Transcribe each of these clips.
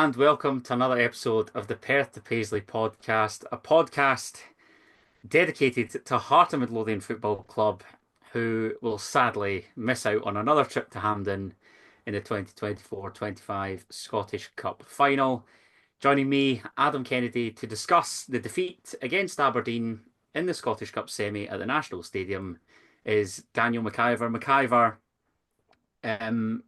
and welcome to another episode of the Perth to Paisley Podcast, a podcast dedicated to Heart of Midlothian Football Club, who will sadly miss out on another trip to Hampden in the 2024-25 Scottish Cup final. Joining me, Adam Kennedy, to discuss the defeat against Aberdeen in the Scottish Cup semi at the National Stadium is Daniel McIver. McIver,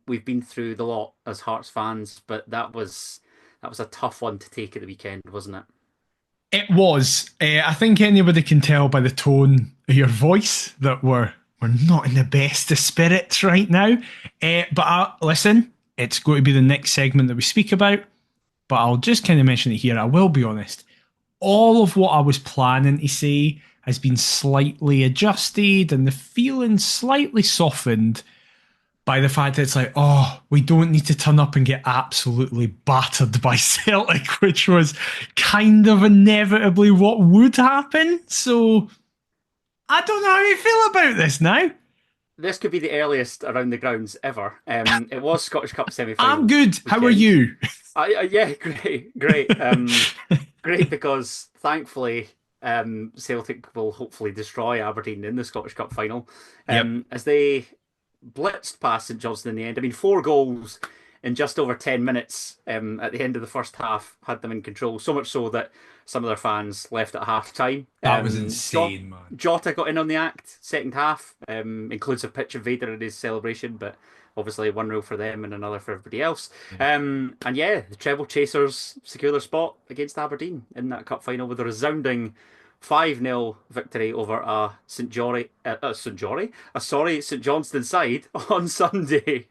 we've been through the lot as Hearts fans, but that was a tough one to take at the weekend, wasn't it? It was. I think anybody can tell by the tone of your voice that we're not in the best of spirits right now. Listen, it's going to be the next segment that we speak about, but I'll just kind of mention it here. I will be honest. All of what I was planning to say has been slightly adjusted and the feeling slightly softened by the fact that it's like, we don't need to turn up and get absolutely battered by Celtic, which was kind of inevitably what would happen. So I don't know how you feel about this now. This could be the earliest around the grounds ever. It was Scottish Cup semi-final. I'm good. Weekend. How are you? Yeah, great. Great, because thankfully Celtic will hopefully destroy Aberdeen in the Scottish Cup final. As they blitzed past St Johnstone in the end. I mean, 4 goals in just over 10 minutes at the end of the first half had them in control, so much so that some of their fans left at half-time. That was insane, man. Jota got in on the act, second half, includes a pitch invader in his celebration, but obviously 1-0 for them and another for everybody else. And yeah, the treble chasers secure their spot against Aberdeen in that cup final with a resounding 5-0 victory over a St Johnstone side on Sunday.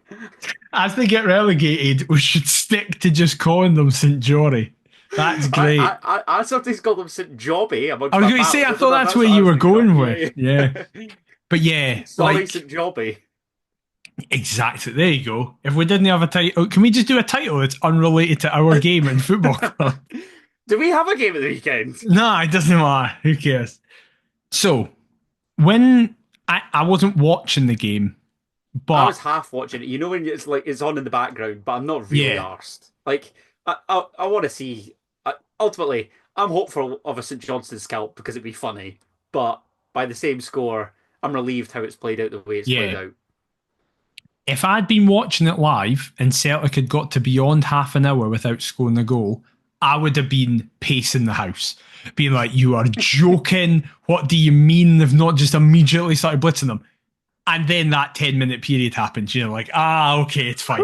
As they get relegated, we should stick to just calling them St Jory. That's great. I sometimes call them St Jobby. I was going to say, I thought that's where you were going with. Yeah. But yeah. Sorry, St Jobby. Exactly. There you go. If we didn't have a title, can we just do a title that's unrelated to our game in football club? Do we have a game at the weekend? No, it doesn't matter. Who cares? So, when I wasn't watching the game, but I was half watching it. You know when it's like it's on in the background, but I'm not really arsed. Like I want to see. Ultimately, I'm hopeful of a St Johnstone scalp because it'd be funny. But by the same score, I'm relieved how it's played out the way it's played out. If I'd been watching it live and Celtic had got to beyond half an hour without scoring a goal, I would have been pacing the house, being like, you are joking. What do you mean they've not just immediately started blitzing them? And then that 10-minute period happens. You're like, okay, it's fine.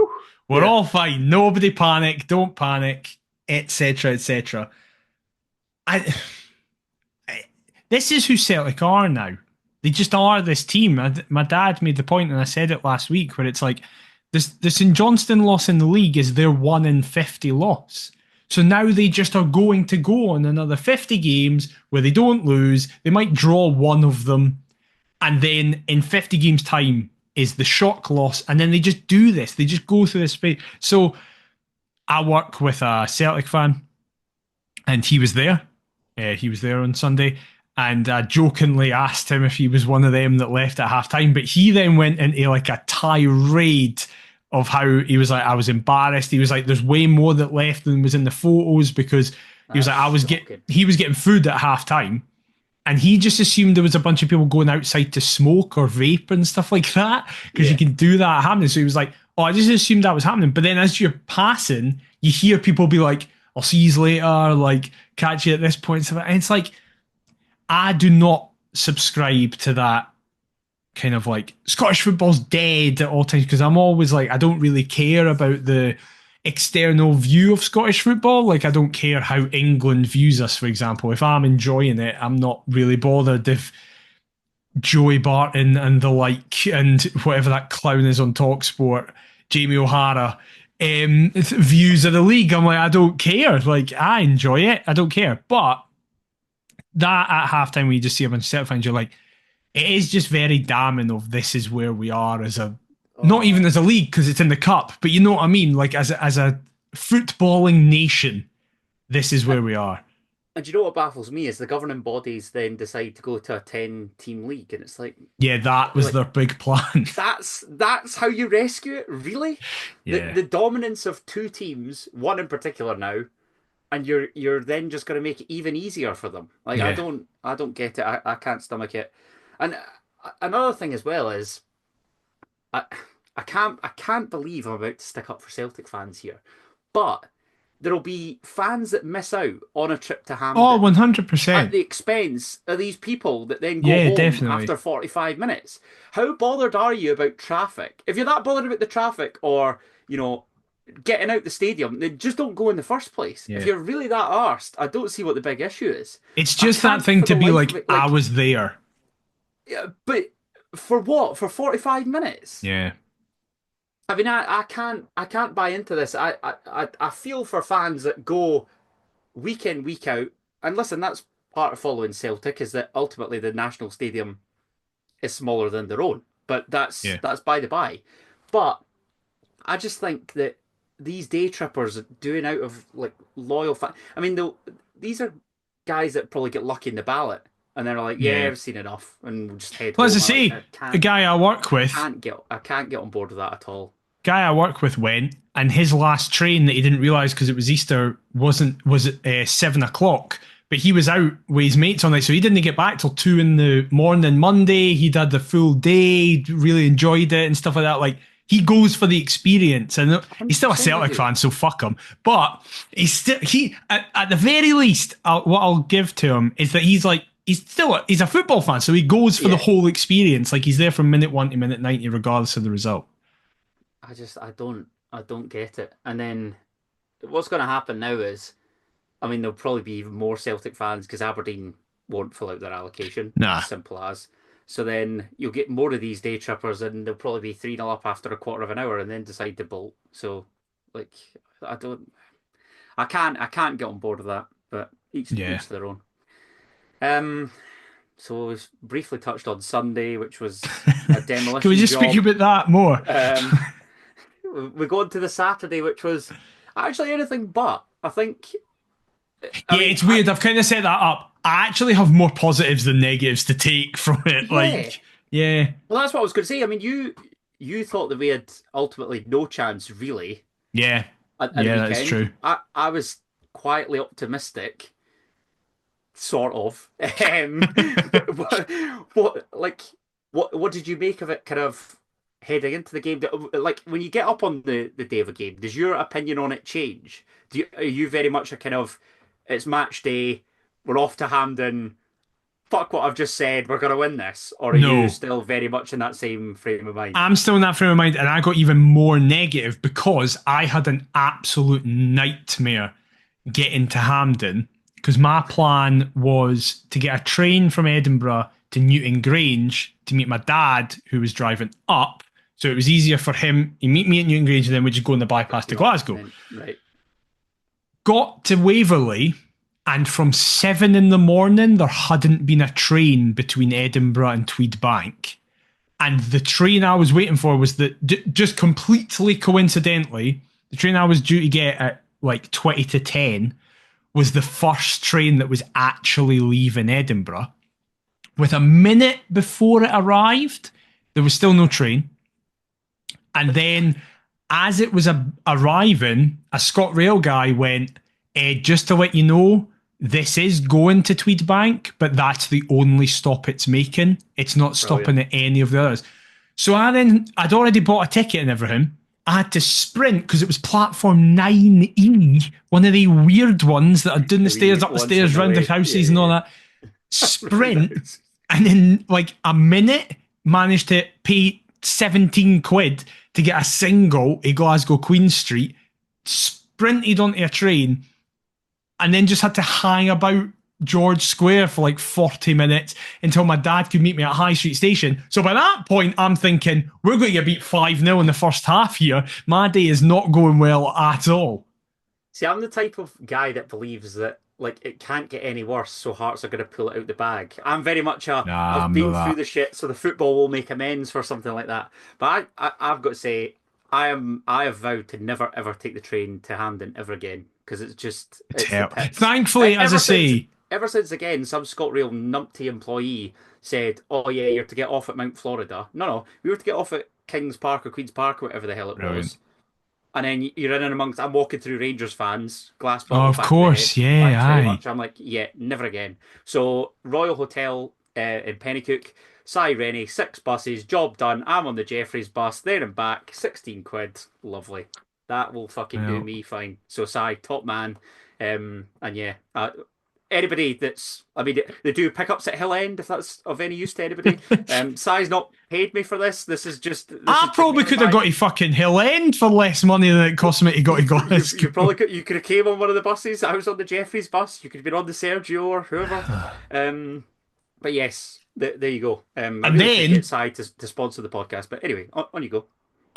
We're all fine. Nobody panic. Don't panic, etc., etc. This is who Celtic are now. They just are this team. My dad made the point, and I said it last week, where it's like, the St Johnstone loss in the league is their 1 in 50 loss. So now they just are going to go on another 50 games where they don't lose. They might draw one of them. And then in 50 games' time is the shock loss. And then they just do this. They just go through this space. So I work with a Celtic fan, and he was there. He was there on Sunday. And I jokingly asked him if he was one of them that left at half-time. But he then went into like a tirade of how he was like, I was embarrassed. He was like, there's way more that left than was in the photos, because he was like, he was getting food at half time, and he just assumed there was a bunch of people going outside to smoke or vape and stuff like that, because you can do that happening. So he was like, I just assumed that was happening. But then as you're passing, you hear people be like, I'll see you later, like, catch you at this point. And it's like, I do not subscribe to that kind of like Scottish football's dead at all times, because I'm always like, I don't really care about the external view of Scottish football. Like, I don't care how England views us, for example. If I'm enjoying it, I'm not really bothered if Joey Barton and the like, and whatever that clown is on TalkSport, Jamie O'Hara, views of the league. I'm like, I don't care. Like, I enjoy it. I don't care. But that at halftime, when you just see a bunch of Celtic fans, you're like, it is just very damning of this is where we are as a, not even as a league because it's in the cup, but you know what I mean? Like as a footballing nation, this is where we are. And you know what baffles me is the governing bodies then decide to go to a 10-team league, and it's Yeah, that was like their big plan. that's how you rescue it, really? The Yeah, the dominance of two teams, one in particular now, and you're then just going to make it even easier for them. Like yeah. I don't get it. I can't stomach it. And another thing as well is I I can't believe I'm about to stick up for Celtic fans here, but there'll be fans that miss out on a trip to Oh, Hampden at 100%. the expense of these people that then go Yeah, home definitely. after 45 minutes. How bothered are you about traffic? If you're that bothered about the traffic or, getting out the stadium, then just don't go in the first place. If Yeah. you're really that arsed, I don't see what the big issue is. It's I just that can't thing for to the be life of like, it, I was there. yeah, but for what? For 45 minutes? Yeah. I mean, I can't buy into this. I feel for fans that go week in, week out. And listen, that's part of following Celtic is that ultimately the national stadium is smaller than their own. But that's Yeah. that's by the by. But I just think that these day trippers doing out of like loyal fan. I mean, these are guys that probably get lucky in the ballot, and they're like, "Yeah, Yeah. I've seen enough," and we'll just head Well, as I home. say, I a guy I work with, can't get on board with that at all. went, and his last train that he didn't realise because it was Easter was at 7 o'clock. But he was out with his mates on it, so he didn't get back till 2 in the morning Monday. He'd had the full day, really enjoyed it and stuff like that. Like he goes for the experience, and he's still a 100% Celtic with you. fan, so fuck him. But he at the very least, what I'll give to him is that he's a football fan, so he goes for the Yeah. whole experience. Like he's there from minute 1 to minute 90, regardless of the result. I don't get it. And then what's going to happen now is, I mean, there'll probably be even more Celtic fans because Aberdeen won't fill out their allocation. Nah, Simple as. So then you'll get more of these day trippers, and they'll probably be 3-0 up after a quarter of an hour, and then decide to bolt. So, like, I don't, I can't get on board with that. But yeah. each their own. Um. So we briefly touched on Sunday, which was a Can we demolition just speak job. about that more? Um. We go on to the Saturday, which was actually anything but. I think. I Yeah, mean, it's weird. I've kind of set that up. I actually have more positives than negatives to take from it. yeah. Like, yeah, Well, that's what I was going to say. I mean, you thought that we had ultimately no chance, really, yeah, at the yeah, that is weekend. true. I was quietly optimistic, sort of. What did you make of it? Kind of heading into the game. Like when you get up on the day of a game, does your opinion on it change? Are you very much a kind of it's match day, we're off to Hampden, fuck what I've just said, we're gonna win this, or are you No, still very much in that same frame of mind? I'm still in that frame of mind, and I got even more negative because I had an absolute nightmare getting to Hampden because my plan was to get a train from Edinburgh to Newton Grange to meet my dad, who was driving up. So it was easier for him. He'd meet me at Newton Grange, and then we'd just go on the bypass to Glasgow. Right. Got to Waverley, and from 7 in the morning, there hadn't been a train between Edinburgh and Tweed Bank. And the train I was waiting for was just completely coincidentally, the train I was due to get at like 20 to 10 was the first train that was actually leaving Edinburgh. With a minute before it arrived, there was still no train. And then as it was arriving, a ScotRail guy went, just to let you know, this is going to Tweed Bank, but that's the only stop it's making. It's not stopping at any of the others. So I'd already bought a ticket and everything. I had to sprint because it was platform 9E, one of the weird ones that are doing the stairs, up the stairs, round the houses and all that. Sprint, and in like a minute, managed to pay 17 quid to get a single at Glasgow Queen Street, sprinted onto a train, and then just had to hang about George Square for like 40 minutes until my dad could meet me at High Street Station. So by that point, I'm thinking, we're going to get beat 5-0 in the first half here. My day is not going well at all. See, I'm the type of guy that believes that like it can't get any worse, so Hearts are going to pull it out the bag. I'm very much I've been through the shit, so the football will make amends for something like that. But I've got to say, I have vowed to never ever take the train to Hampden ever again. because it's the terrible. pits. Thankfully, as I say, Ever since again, some ScotRail numpty employee said, "Oh yeah, you're to get off at Mount Florida." No, we were to get off at Kings Park or Queens Park or whatever the hell it brilliant. was. And then you're in and amongst. I'm walking through Rangers fans, glass Oh, bottle of back course, of the head. yeah, Thanks very aye. much. I'm like, yeah, never again. So Royal Hotel in Pennycook, Cy Rennie, 6 buses, job done. I'm on the Jeffreys bus, there and back, 16 quid, lovely. That will fucking do Well. me fine. So Cy, top man, and yeah, anybody that's, I mean, they do pickups at Hill End if that's of any use to anybody. Cy's not paid me for this. This is just. I probably could have got to fucking Hill End for less money than it cost me to go to Glasgow. You probably could. You could have came on one of the buses. I was on the Jeffreys bus. You could have been on the Sergio or whoever. But yes, there you go. And really then get Cy to sponsor the podcast. But anyway, on you go.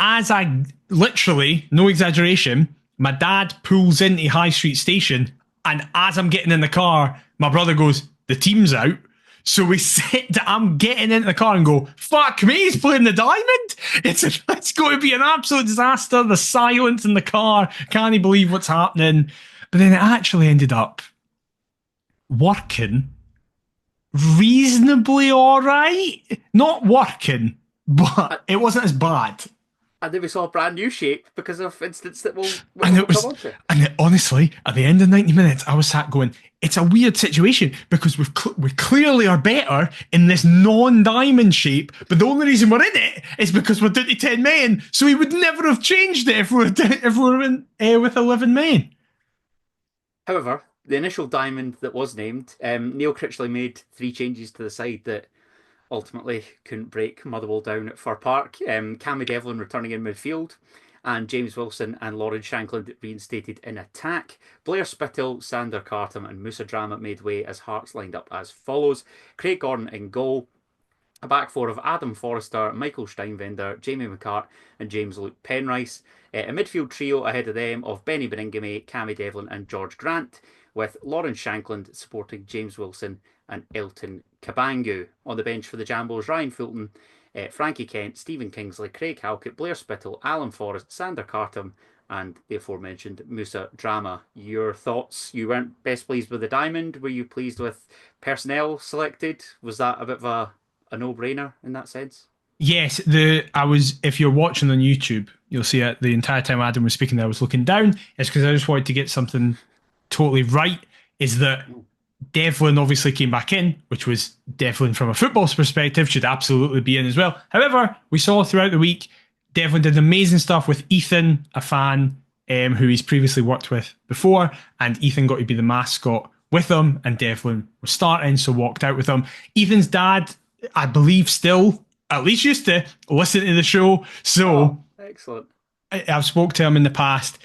As I literally, no exaggeration, my dad pulls into High Street Station, and as I'm getting in the car, my brother goes, "The team's out." So I'm getting into the car and go, "Fuck me, he's playing the Diamond." It's going to be an absolute disaster. The silence in the car, can't believe what's happening. But then it actually ended up working reasonably all right. Not working, but it wasn't as bad. And then we saw a brand new shape because of incidents that we'll And come on to. Honestly, at the end of 90 minutes, I was sat going, it's a weird situation because we clearly are better in this non-diamond shape, but the only reason we're in it is because we're down to 10 men. So he would never have changed it if we were in, with 11 men. However, the initial diamond that was named, Neil Critley made 3 changes to the side that ultimately couldn't break Motherwell down at Fir Park. Cammy Devlin returning in midfield, and James Wilson and Lauren Shankland reinstated in attack. Blair Spittle, Sander Cartam and Musa Drama made way as Hearts lined up as follows. Craig Gordon in goal. A back four of Adam Forrester, Michael Steinvender, Jamie McCart and James Luke Penrice. A midfield trio ahead of them of Benny Beningame, Cammy Devlin and George Grant, with Lauren Shankland supporting James Wilson and Elton Kabangu. On the bench for the Jambos, Ryan Fulton, Frankie Kent, Stephen Kingsley, Craig Halkett, Blair Spittle, Alan Forrest, Sander Cartam, and the aforementioned Musa Drama. Your thoughts? You weren't best pleased with the diamond. Were you pleased with personnel selected? Was that a bit of a no-brainer in that sense? Yes, I was. If you're watching on YouTube, you'll see it. The entire time Adam was speaking, I was looking down. It's because I just wanted to get something totally right. Is that Devlin obviously came back in, which was Devlin from a football's perspective should absolutely be in as well. However, we saw throughout the week Devlin did amazing stuff with Ethan, a fan who he's previously worked with before, and Ethan got to be the mascot with him, and Devlin was starting, so walked out with him. Ethan's dad, I believe, still at least used to listen to the show, so excellent. I've spoke to him in the past.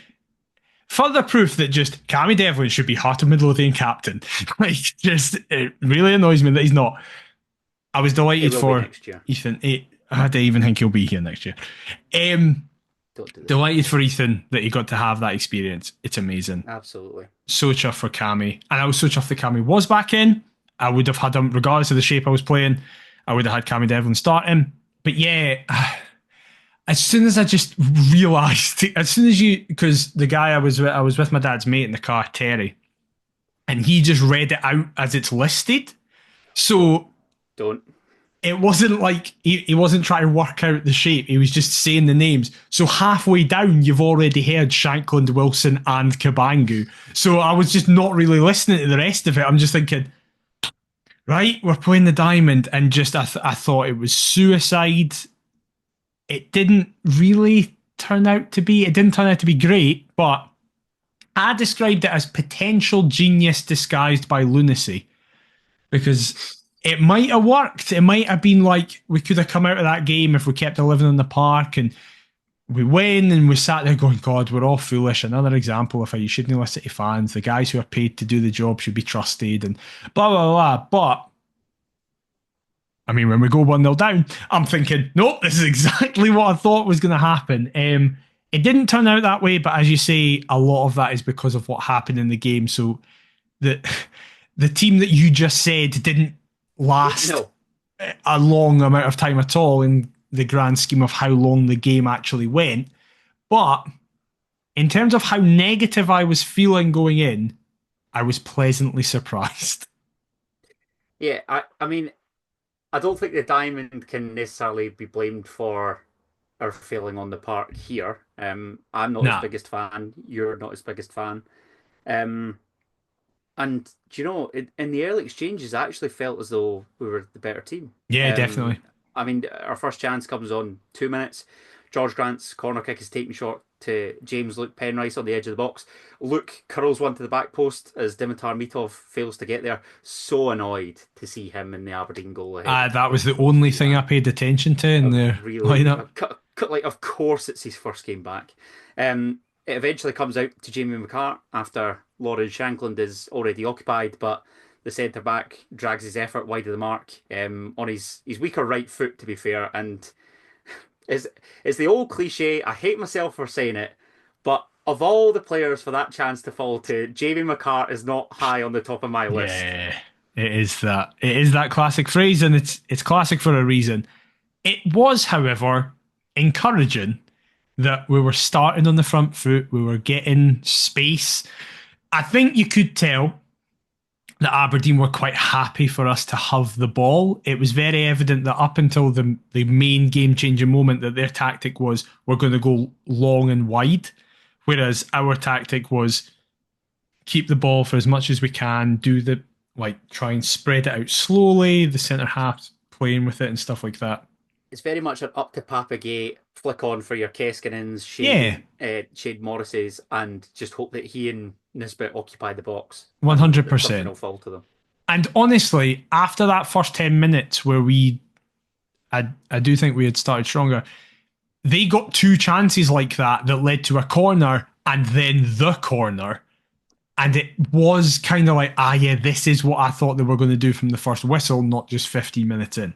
Further proof that just Cammy Devlin should be Heart of Midlothian captain. It really annoys me that he's not. I was delighted for Ethan. I don't even think he'll be here next year. Delighted for Ethan that he got to have that experience. It's amazing. Absolutely. So chuffed for Cammy. And I was so chuffed that Cammy was back in. I would have had him, regardless of the shape I was playing, I would have had Cammy Devlin starting. But yeah, as soon as I just realised, because the guy I was with my dad's mate in the car, Terry, and he just read it out as it's listed. So it wasn't like he wasn't trying to work out the shape. He was just saying the names. So halfway down, you've already heard Shankland, Wilson, and Kabangu. So I was just not really listening to the rest of it. I'm just thinking, right, we're playing the diamond, and just I thought it was suicide. It didn't really turn out to be. It didn't turn out to be great, but I described it as potential genius disguised by lunacy, because it might have worked. It might have been like we could have come out of that game if we kept 11 in the park and we win, and we sat there going, God, we're all foolish. Another example of how you shouldn't listen to fans. The guys who are paid to do the job should be trusted and blah, blah, blah. But, I mean, when we go 1-0 down, I'm thinking, nope, this is exactly what I thought was going to happen. It didn't turn out that way, but as you say, a lot of that is because of what happened in the game. So the team that you just said didn't last a long amount of time at all in the grand scheme of how long the game actually went. But in terms of how negative I was feeling going in, I was pleasantly surprised. Yeah, I mean, I don't think the diamond can necessarily be blamed for our failing on the park here. I'm not his Nah. biggest fan. You're not his biggest fan. Um, and do you know, in the early exchanges, I actually felt as though we were the better team. Yeah, definitely. I mean, our first chance comes on 2 minutes. George Grant's corner kick is taken short to James Luke Penrice on the edge of the box. Luke curls one to the back post as Dimitar Mitov fails to get there. So annoyed to see him in the Aberdeen goal ahead. That was the only thing I paid attention to in the Really, lineup. like, of course, it's his first game back. It eventually comes out to Jamie McCart after Lauren Shankland is already occupied, but the centre back drags his effort wide of the mark on his weaker right foot, to be fair. And it's the old cliche. I hate myself for saying it, but of all the players for that chance to fall to, Jamie McCart is not high on the top of my list. Yeah, it is that. It is that classic phrase, and it's classic for a reason. It was, however, encouraging that we were starting on the front foot. We were getting space. I think you could tell that Aberdeen were quite happy for us to have the ball. It was very evident that up until the main game-changing moment that their tactic was we're going to go long and wide, whereas our tactic was keep the ball for as much as we can, try and spread it out slowly, the centre half playing with it and stuff like that. It's very much an up to Papagate, flick on for your Keskinens, Shade Morrises, and just hope that he and Nisbet occupy the box. 100%. Something will fall to them. And honestly, after that first 10 minutes where I do think we had started stronger, they got two chances like that led to a corner and then the corner. And it was kind of like, this is what I thought they were going to do from the first whistle, not just 15 minutes in.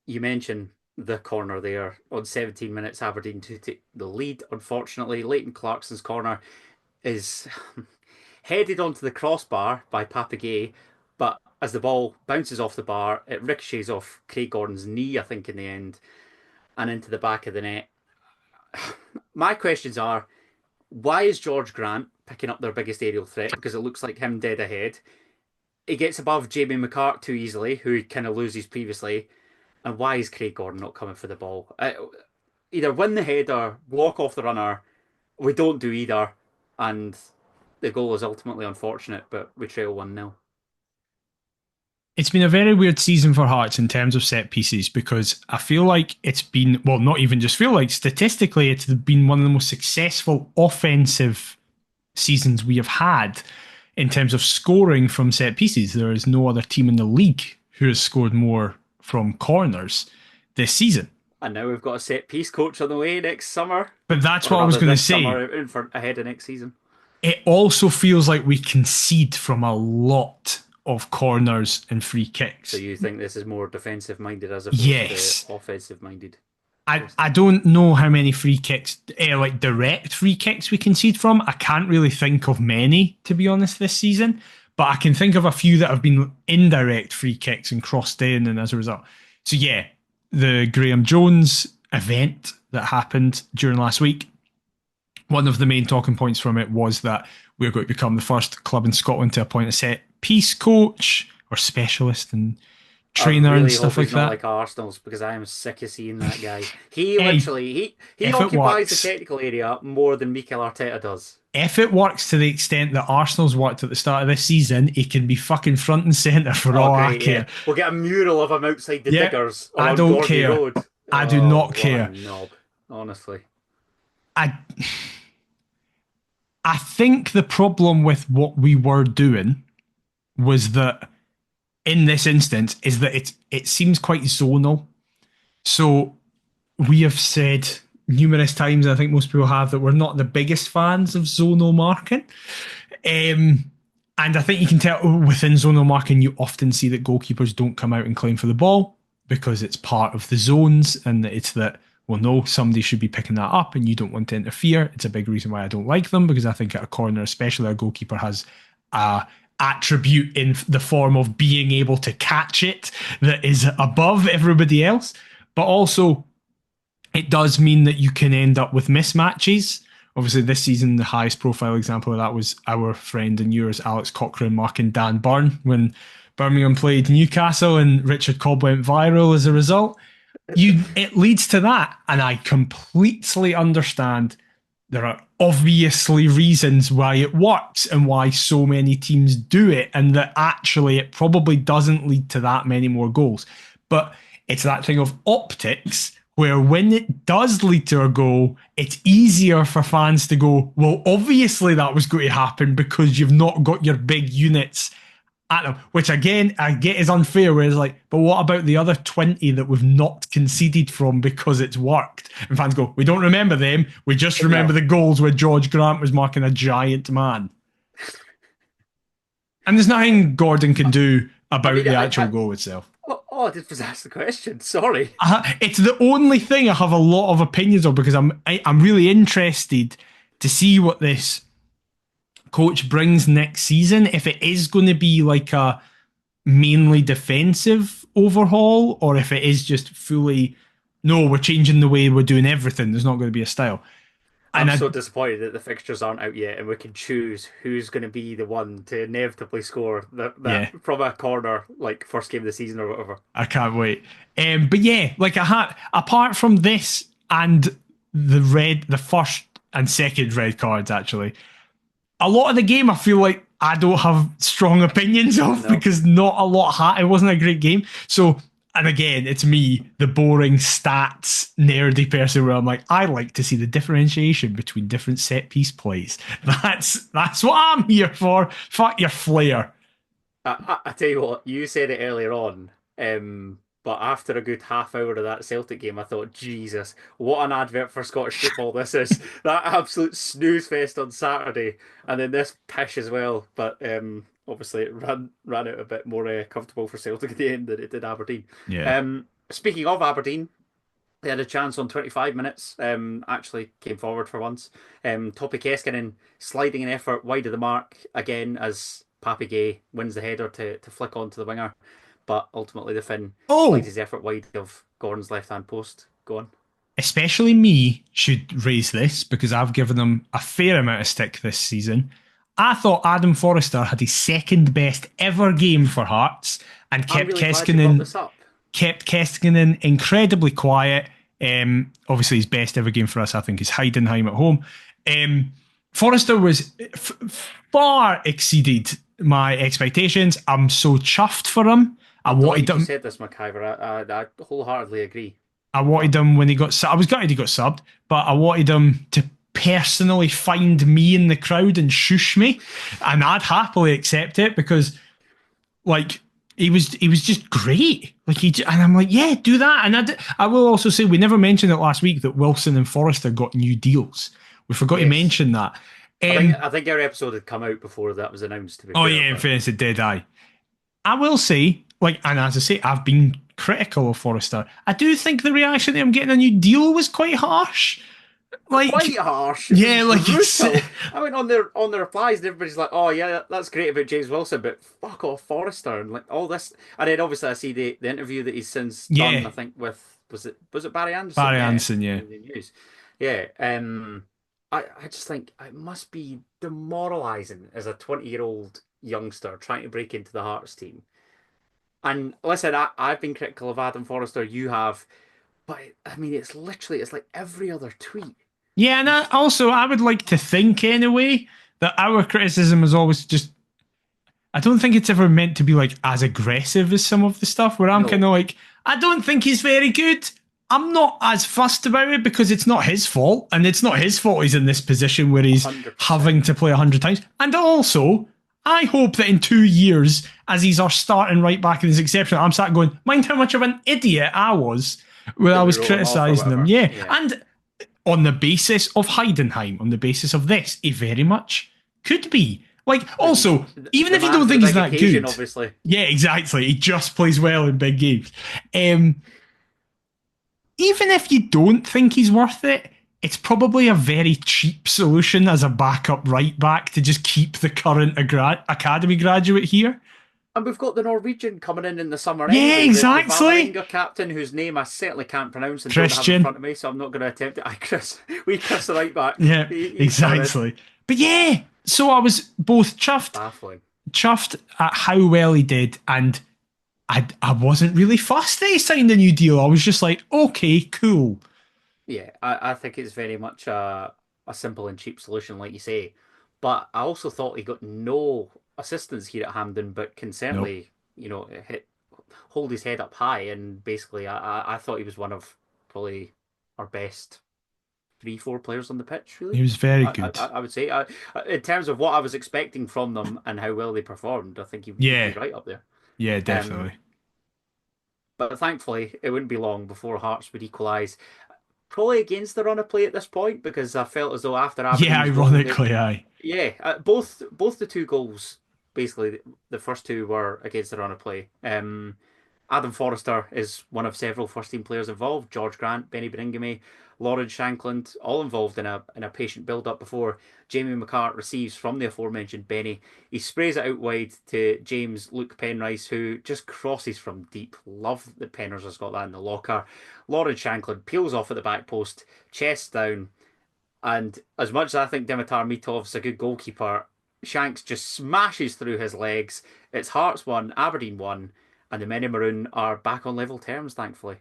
You mentioned the corner there on 17 minutes, Aberdeen to take the lead. Unfortunately, Leighton Clarkson's corner is headed onto the crossbar by Papagay, but as the ball bounces off the bar, it ricochets off Craig Gordon's knee, I think, in the end, and into the back of the net. My questions are, why is George Grant picking up their biggest aerial threat? Because it looks like him dead ahead. He gets above Jamie McCart too easily, who he kind of loses previously. And why is Craig Gordon not coming for the ball? Either win the header, walk off the runner. We don't do either. And the goal is ultimately unfortunate, but we trail 1-0. It's been a very weird season for Hearts in terms of set pieces because I feel like it's been, well, not even just feel like, statistically, it's been one of the most successful offensive seasons we have had in terms of scoring from set pieces. There is no other team in the league who has scored more from corners this season. And now we've got a set piece coach on the way next summer. But that's what I was going to say. Ahead of next season. It also feels like we concede from a lot of corners and free kicks. So you think this is more defensive minded as opposed to offensive minded? I don't know how many free kicks, like direct free kicks we concede from. I can't really think of many, to be honest, this season. But I can think of a few that have been indirect free kicks and crossed in, and as a result. So yeah, the Graham Jones event that happened during last week, one of the main talking points from it was that we're going to become the first club in Scotland to appoint a set piece coach or specialist and trainer and stuff like that. Not like Arsenal's, because I am sick of seeing that guy. He literally he occupies the technical area more than Mikel Arteta does. If it works to the extent that Arsenal's worked at the start of this season, he can be fucking front and centre for all I care. Yeah. We'll get a mural of him outside the diggers. I don't care. Road. I do not care. What a knob, honestly. I think the problem with what we were doing was that in this instance is that it seems quite zonal. So we have said numerous times, I think most people have, that we're not the biggest fans of zonal marking. And I think you can tell within zonal marking, you often see that goalkeepers don't come out and claim for the ball because it's part of the zones, and it's that, well, no, somebody should be picking that up and you don't want to interfere. It's a big reason why I don't like them, because I think at a corner, especially, a goalkeeper has a attribute in the form of being able to catch it that is above everybody else. But also, It does mean that you can end up with mismatches. Obviously, this season, the highest profile example of that was our friend and yours, Alex Cochrane, marking Dan Burn when Birmingham played Newcastle and Richard Cobb went viral as a result. It leads to that, and I completely understand there are obviously reasons why it works and why so many teams do it, and that actually it probably doesn't lead to that many more goals. But it's that thing of optics where when it does lead to a goal, it's easier for fans to go, well, obviously that was going to happen because you've not got your big units at them, which again, I get is unfair, where it's like, but what about the other 20 that we've not conceded from because it's worked? And fans go, we don't remember them, we just remember the goals where George Grant was marking a giant man. And there's nothing Gordon can do about the actual goal itself. Oh, I did ask the question. Sorry. It's the only thing I have a lot of opinions on, because I'm really interested to see what this coach brings next season. If it is going to be like a mainly defensive overhaul, or if it is just fully, no, we're changing the way we're doing everything. There's not going to be a style. I'm so disappointed that the fixtures aren't out yet and we can choose who's going to be the one to inevitably score from a corner, like first game of the season or whatever. I can't wait. But yeah, like apart from this and the first and second red cards, actually, a lot of the game I feel like I don't have strong opinions of because not a lot. It wasn't a great game. So, and again, it's me, the boring stats nerdy person, where I'm like, I like to see the differentiation between different set piece plays. That's what I'm here for. Fuck your flair. I tell you what, you said it earlier on, but after a good half hour of that Celtic game, I thought, Jesus, what an advert for Scottish football this is. That absolute snooze fest on Saturday, and then this pish as well. But obviously it ran out a bit more comfortable for Celtic at the end than it did Aberdeen. Yeah. Speaking of Aberdeen, they had a chance on 25 minutes. Actually came forward for once. Topi Keskinen sliding an effort wide of the mark again as Papi Gay wins the header to flick onto the winger. But ultimately the Finn slides his effort wide of Gordon's left-hand post. Go on. Especially me should raise this, because I've given them a fair amount of stick this season. I thought Adam Forrester had his second best ever game for Hearts and kept Keskinen incredibly quiet. Obviously, his best ever game for us, I think, is Heidenheim at home. Forrester was far exceeded my expectations. I'm so chuffed for him. I wanted him. You said this, McIver. I wholeheartedly agree. I wanted him when he got. I was gutted he got subbed, but I wanted him to personally find me in the crowd and shush me, and I'd happily accept it, because, like, he was just great. Like and I'm like, yeah, do that. And I will also say, we never mentioned it last week that Wilson and Forrester got new deals. We forgot to mention that. I think our episode had come out before that was announced. In fairness, it did. I will say, like, and as I say, I've been critical of Forrester. I do think the reaction to him getting a new deal was quite harsh. Like, quite harsh. Yeah, like I went on the replies and everybody's like, "Oh yeah, that's great about James Wilson, but fuck off Forrester," and like all this. And then obviously I see the interview that he's since done. I think with was it Barry Anderson? Barry Anderson, yeah. In the news. Yeah. I just think it must be demoralising as a 20-year-old youngster trying to break into the Hearts team. And listen, I've been critical of Adam Forrester. You have. But I mean, it's like every other tweet. Yeah, and I would like to think anyway that our criticism is always just. I don't think it's ever meant to be like as aggressive as some of the stuff where I'm kind of like, I don't think he's very good. I'm not as fussed about it because it's not his fault, and it's not his fault he's in this position where he's 100%. Having to play 100 times. And also, I hope that in 2 years, as he's our starting right back and is exceptional, I'm sat going, mind how much of an idiot I was when I was criticising him. Yeah. And on the basis of Heidenheim, on the basis of this, he very much could be. Like, also, even if you don't think he's that good. Obviously. Yeah, exactly. He just plays well in big games. Even if you don't think he's worth it, it's probably a very cheap solution as a backup right back to just keep the current academy graduate here. And we've got the Norwegian coming in the summer Yeah, anyway. exactly. The Vålerenga captain, whose name I certainly can't pronounce and don't have in front of me, so I'm not going to attempt it. Chris the right back. Yeah, He's exactly. But yeah, so I was both baffling. chuffed at how well he did, and I wasn't really fussed that he signed a new deal. I was just like, okay, cool. Yeah, I think it's very much a simple and cheap solution, like you say. But I also thought he got no assistance here at Hampden, but can certainly, hold his head up high. And basically, I thought he was one of probably our best 3-4 players on the pitch, really. He was very good. I would say, in terms of what I was expecting from them and how well they performed, I think he'd be right up there. Yeah, definitely. But thankfully, it wouldn't be long before Hearts would equalise. Probably against the run of play at this point, because I felt as though after Aberdeen, ironically, aye. Yeah, both the two goals, basically the first two were against the run of play. Adam Forrester is one of several first team players involved. George Grant, Benny Beringame, Lawrence Shankland, all involved in a patient build up before Jamie McCart receives from the aforementioned Benny. He sprays it out wide to James Luke Penrice, who just crosses from deep. Love that Penrose has got that in the locker. Lawrence Shankland peels off at the back post, chest down, and as much as I think Dimitar Mitov's a good goalkeeper, Shanks just smashes through his legs. It's Hearts 1, Aberdeen 1, and the men in maroon are back on level terms, thankfully.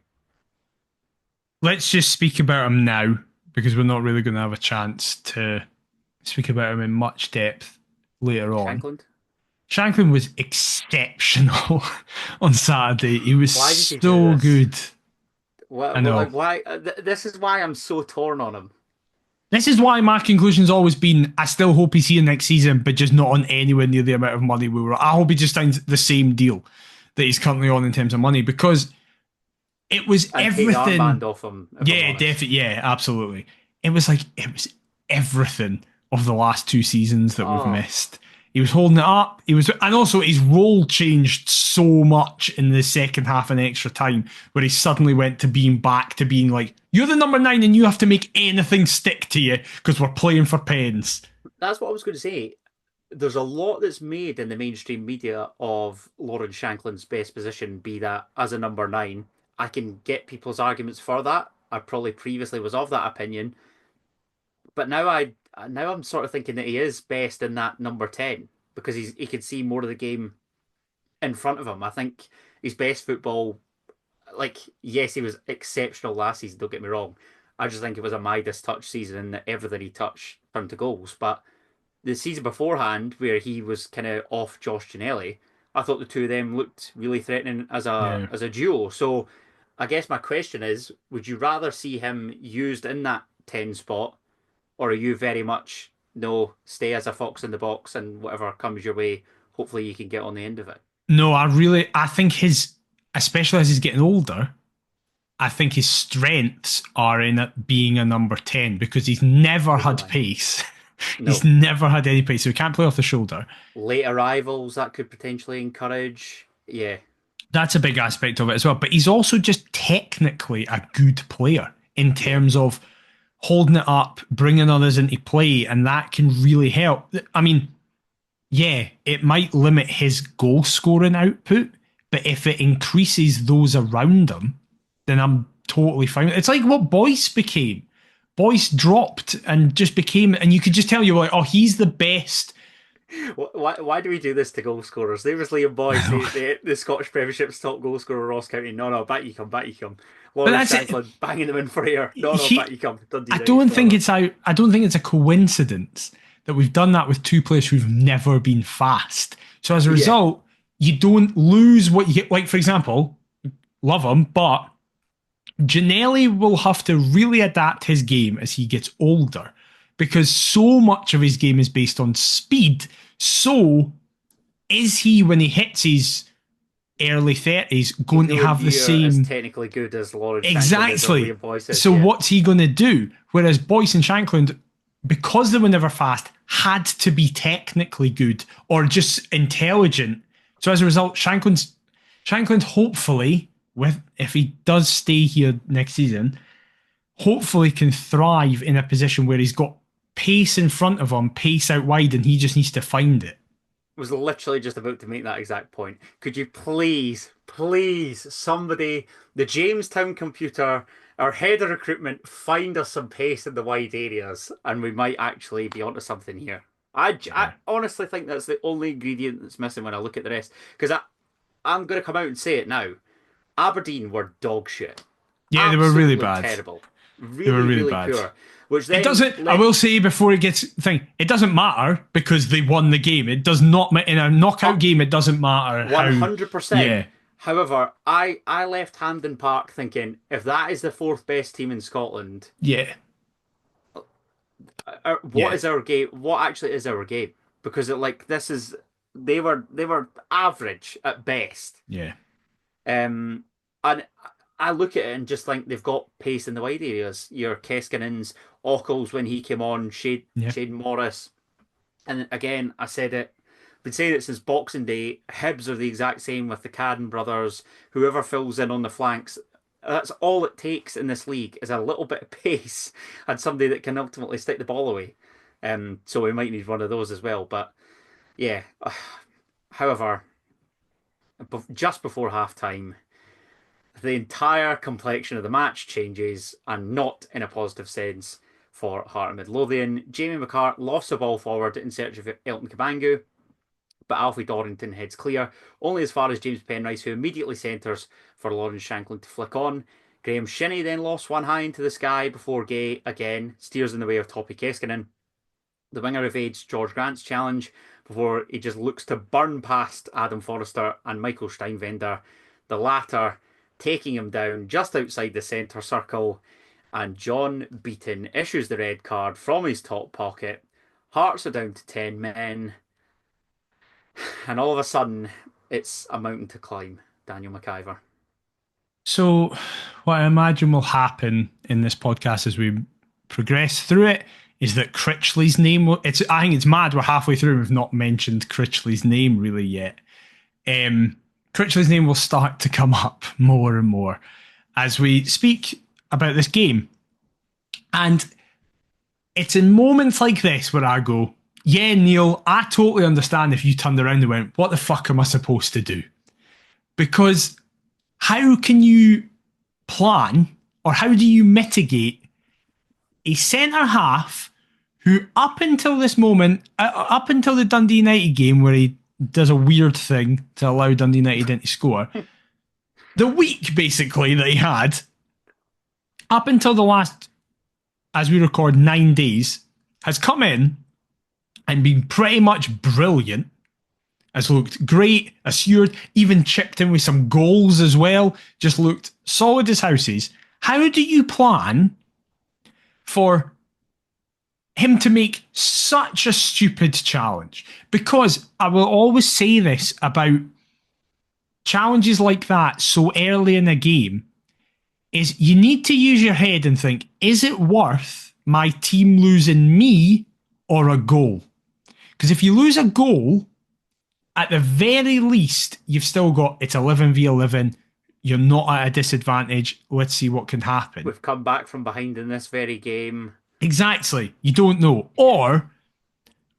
Let's just speak about him now, because we're not really going to have a chance to speak about him in much depth later on. Shankland was exceptional on Saturday. He was so good. I know. Why? This is why I'm so torn on him. This is why my conclusion's always been, I still hope he's here next season, but just not on anywhere near the amount of money we were. I hope he just signs the same deal that he's currently on in terms of money, because it was everything. Off him, yeah, definitely. Yeah, absolutely. It was everything of the last 2 seasons that we've missed. He was holding it up. And also his role changed so much in the second half and extra time, where he suddenly went to being back to being like, you're the number 9 and you have to make anything stick to you because we're playing for pens. That's what I was going to say. There's a lot that's made in the mainstream media of Lawrence Shankland's best position be that as a number 9. I can get people's arguments for that. I probably previously was of that opinion, but now I'm sort of thinking that he is best in that number 10 because he can see more of the game in front of him. I think his best football, yes, he was exceptional last season, don't get me wrong. I just think it was a Midas touch season and that everything he touched turned to goals. But the season beforehand, where he was kind of off Josh Ginnelly, I thought the two of them looked really threatening as a duo. So I guess my question is, would you rather see him used in that 10 spot, or are you very much, no, stay as a fox in the box and whatever comes your way, hopefully you can get on the end of it? No, I think especially as he's getting older, I think his strengths are in it being a number 10, because he's never had pace. No. He's never had any pace, so he can't play off the shoulder. Late arrivals, that could potentially encourage. Yeah. That's a big aspect of it as well. But he's also just technically a good player in terms of holding it up, bringing others into play, and that can really help. I mean, yeah, it might limit his goal scoring output, but if it increases those around him, then I'm totally fine. It's like what Boyce became. Boyce dropped and just became, and you could just tell you were like, oh, he's the best. Why do we do this to goal scorers? There was Liam Boyce, the Scottish Premiership's top goal scorer, Ross County. No, back you come. Lawrence Shankland banging them in for air. No, back you come. Dundee I don't think it's a coincidence that we've done that with 2 players who've never been fast. So as a result, you don't lose what you get. Like, for example, love him, but Ginnelly will have to really adapt his game as he gets older, because so much of his game is based on speed. So is he, when he hits his early 30s, going to have the same... as technically good as Lawrence exactly. Shankland is, so what's he going to do? Whereas Boyce and Shankland, because they were never fast, had to be technically good or just intelligent. So as a result, Shankland hopefully, if he does stay here next season, hopefully can thrive in a position where he's got pace in front of him, pace out wide, and he just needs to find it. was literally just about to make that exact point. Could you please, somebody, the Jamestown computer, our head of recruitment, find us some pace in the wide areas, and we might actually be onto something here. I honestly think that's the only ingredient that's missing when I look at the rest. Because I'm going to come out and say it now. Aberdeen were dog shit. Yeah, they were really Absolutely bad. terrible. They were Really, really really bad. poor. Which then It doesn't. I will say before it gets thing. It doesn't matter because they won the game. It does not in a knockout game. It doesn't matter. 100%. Yeah. However, I left Hampden Park thinking if that is the fourth best team in Scotland, Yeah. what is our game? What actually is our game? Because they were average at best. Yeah. And I look at it and just think they've got pace in the wide areas. Your Keskinens, Ockles when he came on, Shane Morris. And again, I said it, been saying it since Boxing Day. Hibs are the exact same with the Cadden brothers. Whoever fills in on the flanks, that's all it takes in this league is a little bit of pace and somebody that can ultimately stick the ball away. So we might need one of those as well. But yeah, however, just before half time, the entire complexion of the match changes, and not in a positive sense for Heart of Midlothian. Jamie McCart lost the ball forward in search of Elton Kabangu, but Alfie Dorrington heads clear, only as far as James Penrice, who immediately centres for Lawrence Shanklin to flick on. Graham Shinney then lost one high into the sky before Gay again steers in the way of Toppy Keskinen. The winger evades George Grant's challenge before he just looks to burn past Adam Forrester and Michael Steinvender, the latter taking him down just outside the centre circle, and John Beaton issues the red card from his top pocket. Hearts are down to 10 men, and all of a sudden it's a mountain to climb. Daniel McIver. So what I imagine will happen in this podcast as we progress through it is that Critley's name I think it's mad we're halfway through and we've not mentioned Critley's name really yet. Critley's name will start to come up more and more as we speak about this game. And it's in moments like this where I go, yeah, Neil, I totally understand if you turned around and went, what the fuck am I supposed to do? Because how can you plan or how do you mitigate a centre half who up until this moment, up until the Dundee United game where he does a weird thing to allow Dundee United in to score, the week basically that he had, up until the last, as we record, 9 days, has come in and been pretty much brilliant, has looked great, assured, even chipped in with some goals as well, just looked solid as houses. How do you plan for him to make such a stupid challenge? Because I will always say this about challenges like that so early in a game, is you need to use your head and think, is it worth my team losing me or a goal? Because if you lose a goal, at the very least, you've still got, it's 11v11, you're not at a disadvantage, let's see what can happen. We've come back from behind in this very game. Exactly. You don't know. Or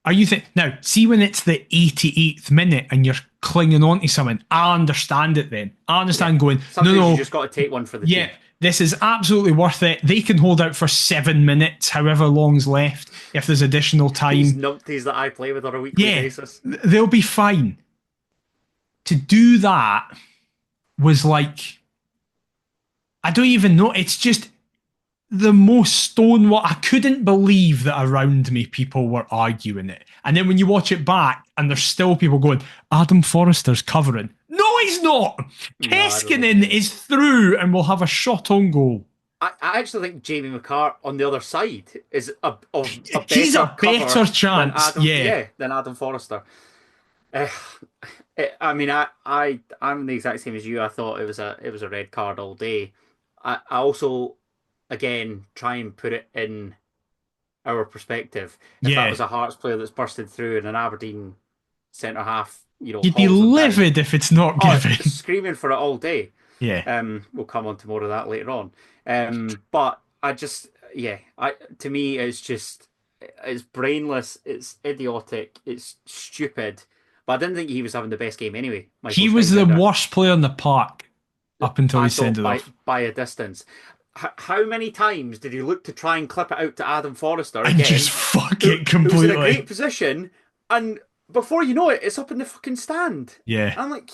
are you now, see when it's the 88th minute and you're clinging on to something, I understand it then. I understand going, sometimes no. You just got to take one for the team. This is absolutely worth it. They can hold out for 7 minutes, however long's left, if there's additional time. These numpties that I play with on a weekly basis. They'll be fine. To do that was like, I don't even know. It's just the most stonewall. I couldn't believe that around me people were arguing it. And then when you watch it back and there's still people going, Adam Forrester's covering. No, he's not. Keskinen is through and will have a shot on goal. I actually think Jamie McCart on the other side is a better he's a better chance than Adam Forrester. I mean, I'm the exact same as you. I thought it was a red card all day. I also, again, try and put it in our perspective. If that was a Hearts player that's bursted through in an Aberdeen centre half, you'd be livid if it's not given. Screaming for it all day. Yeah. We'll come on to more of that later on. But I just, to me, it's brainless, it's idiotic, it's stupid. But I didn't think he was having the best game anyway. Michael He was the Steinbender. worst player in the park up until I he thought sent it off. by a distance. How many times did he look to try and clip it out to Adam Forrester And again, just fuck who, it who was in a great completely. position, and before you know it, it's up in the fucking stand. Yeah. And I'm like,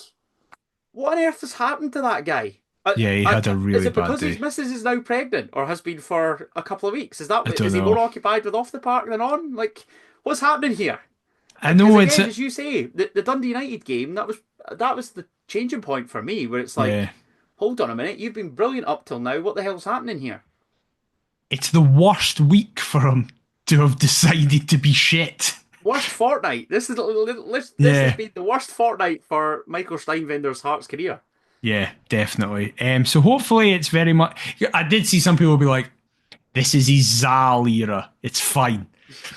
what on earth has happened to that guy? Yeah, he had a Is really it bad because his day. missus is now pregnant, or has been for a couple of weeks? I don't Is he more know. occupied with off the park than on? Like, what's happening here? I Because know it's again, as you say, the Dundee United game, that was the changing point for me, where it's yeah. like, hold on a minute, you've been brilliant up till now. What the hell's happening here? It's the worst week for him to have decided to be shit. Worst fortnight. This has Yeah. been the worst fortnight for Michael Steinvender's Hearts career. Yeah, definitely. So hopefully it's very much. I did see some people be like, "This is his Zal era. It's fine."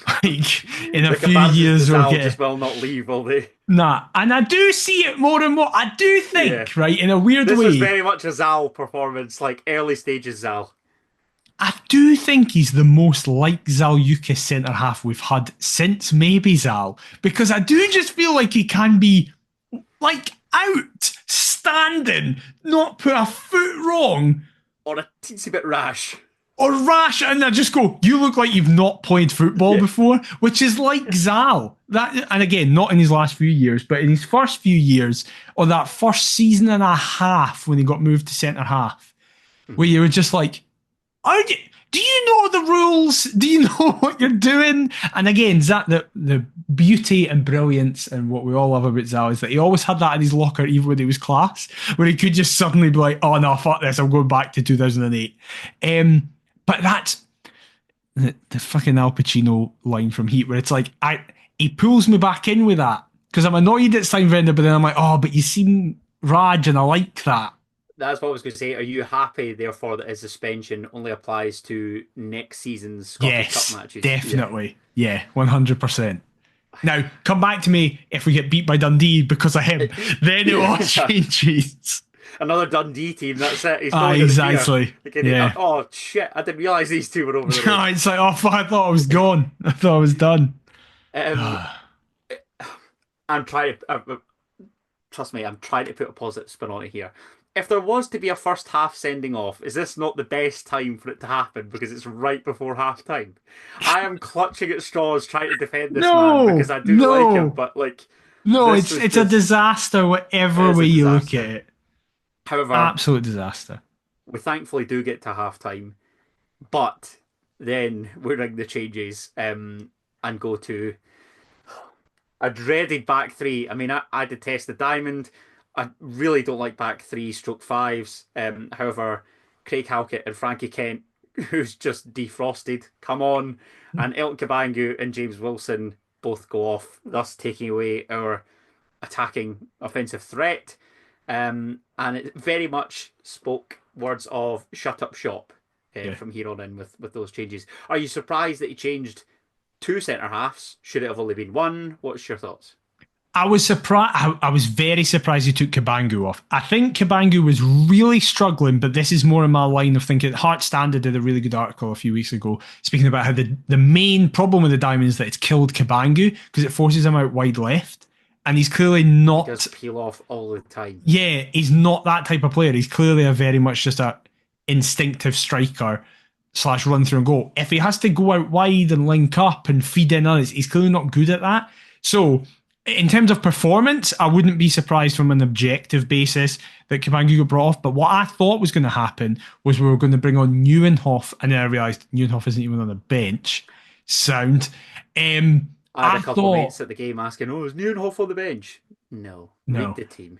Like in a The few Cabanzas years we'll Zal get just will not leave, will they? nah. And I do see it more and more. I do think, Yeah. right, in a weird This was way, very much a Zal performance, like early stages Zal. I do think he's the most like Zalyuka centre half we've had since maybe Zal, because I do just feel like he can be like outstanding, not put a foot wrong. Or a teensy bit rash. Or rash, and I just go, you look like you've not played football Yeah. before, which is like Zal. That, and again, not in his last few years, but in his first few years, or that first season and a half when he got moved to centre half, where you were just like, do you know the rules? Do you know what you're doing? And again, the beauty and brilliance and what we all love about Zal is that he always had that in his locker, even when he was class, where he could just suddenly be like, oh no, fuck this, I'm going back to 2008. But that's the fucking Al Pacino line from Heat, where it's like, he pulls me back in with that, because I'm annoyed at Steinvender, but then I'm like, oh, but you seem Raj, and I like that. That's what I was going to say. Are you happy, therefore, that his suspension only applies to next season's Scottish Yes, Cup matches? definitely. Yeah, 100%. Now, come back to me if we get beat by Dundee because of him. Then it all changes. Another Dundee team, that's it. He's going to the beer. Exactly. Again, Yeah. oh, shit. I didn't realise these two were over the No, road. it's like, oh, fuck, I thought I was gone. I thought I was done. I'm trying to... trust me, I'm trying to put a positive spin on it here. If there was to be a first half sending off, is this not the best time for it to happen because it's right before half time? I am clutching at straws trying to defend this man because I do like him, but like No, this it's a disaster whatever way you look at it. However, absolute disaster. We thankfully do get to half time, but then we ring the changes and go to a dreaded back three. I mean, I detest the diamond. I really don't like back 3/5s. However, Craig Halkett and Frankie Kent, who's just defrosted, come on, and Elton Kabangu and James Wilson both go off, thus taking away our attacking offensive threat. And it very much spoke words of shut up shop from here on in with those changes. Are you surprised that he changed two centre halves? Should it have only been one? What's your thoughts? I was surprised. I was very surprised he took Kabangu off. I think Kabangu was really struggling, but this is more in my line of thinking. Heart Standard did a really good article a few weeks ago speaking about how the main problem with the diamond is that it's killed Kabangu because it forces him out wide left. And he's clearly not... He does peel off all the time. Yeah, he's not that type of player. He's clearly a very much just a instinctive striker / run through and go. If he has to go out wide and link up and feed in others, he's clearly not good at that. So... in terms of performance, I wouldn't be surprised from an objective basis that Kabangu got brought off. But what I thought was going to happen was we were going to bring on Nieuwenhof, and then I realised Nieuwenhof isn't even on the bench. Sound. I had a couple of mates at the game asking, "Oh, is Nieuwenhof on the bench?" No. Read the team.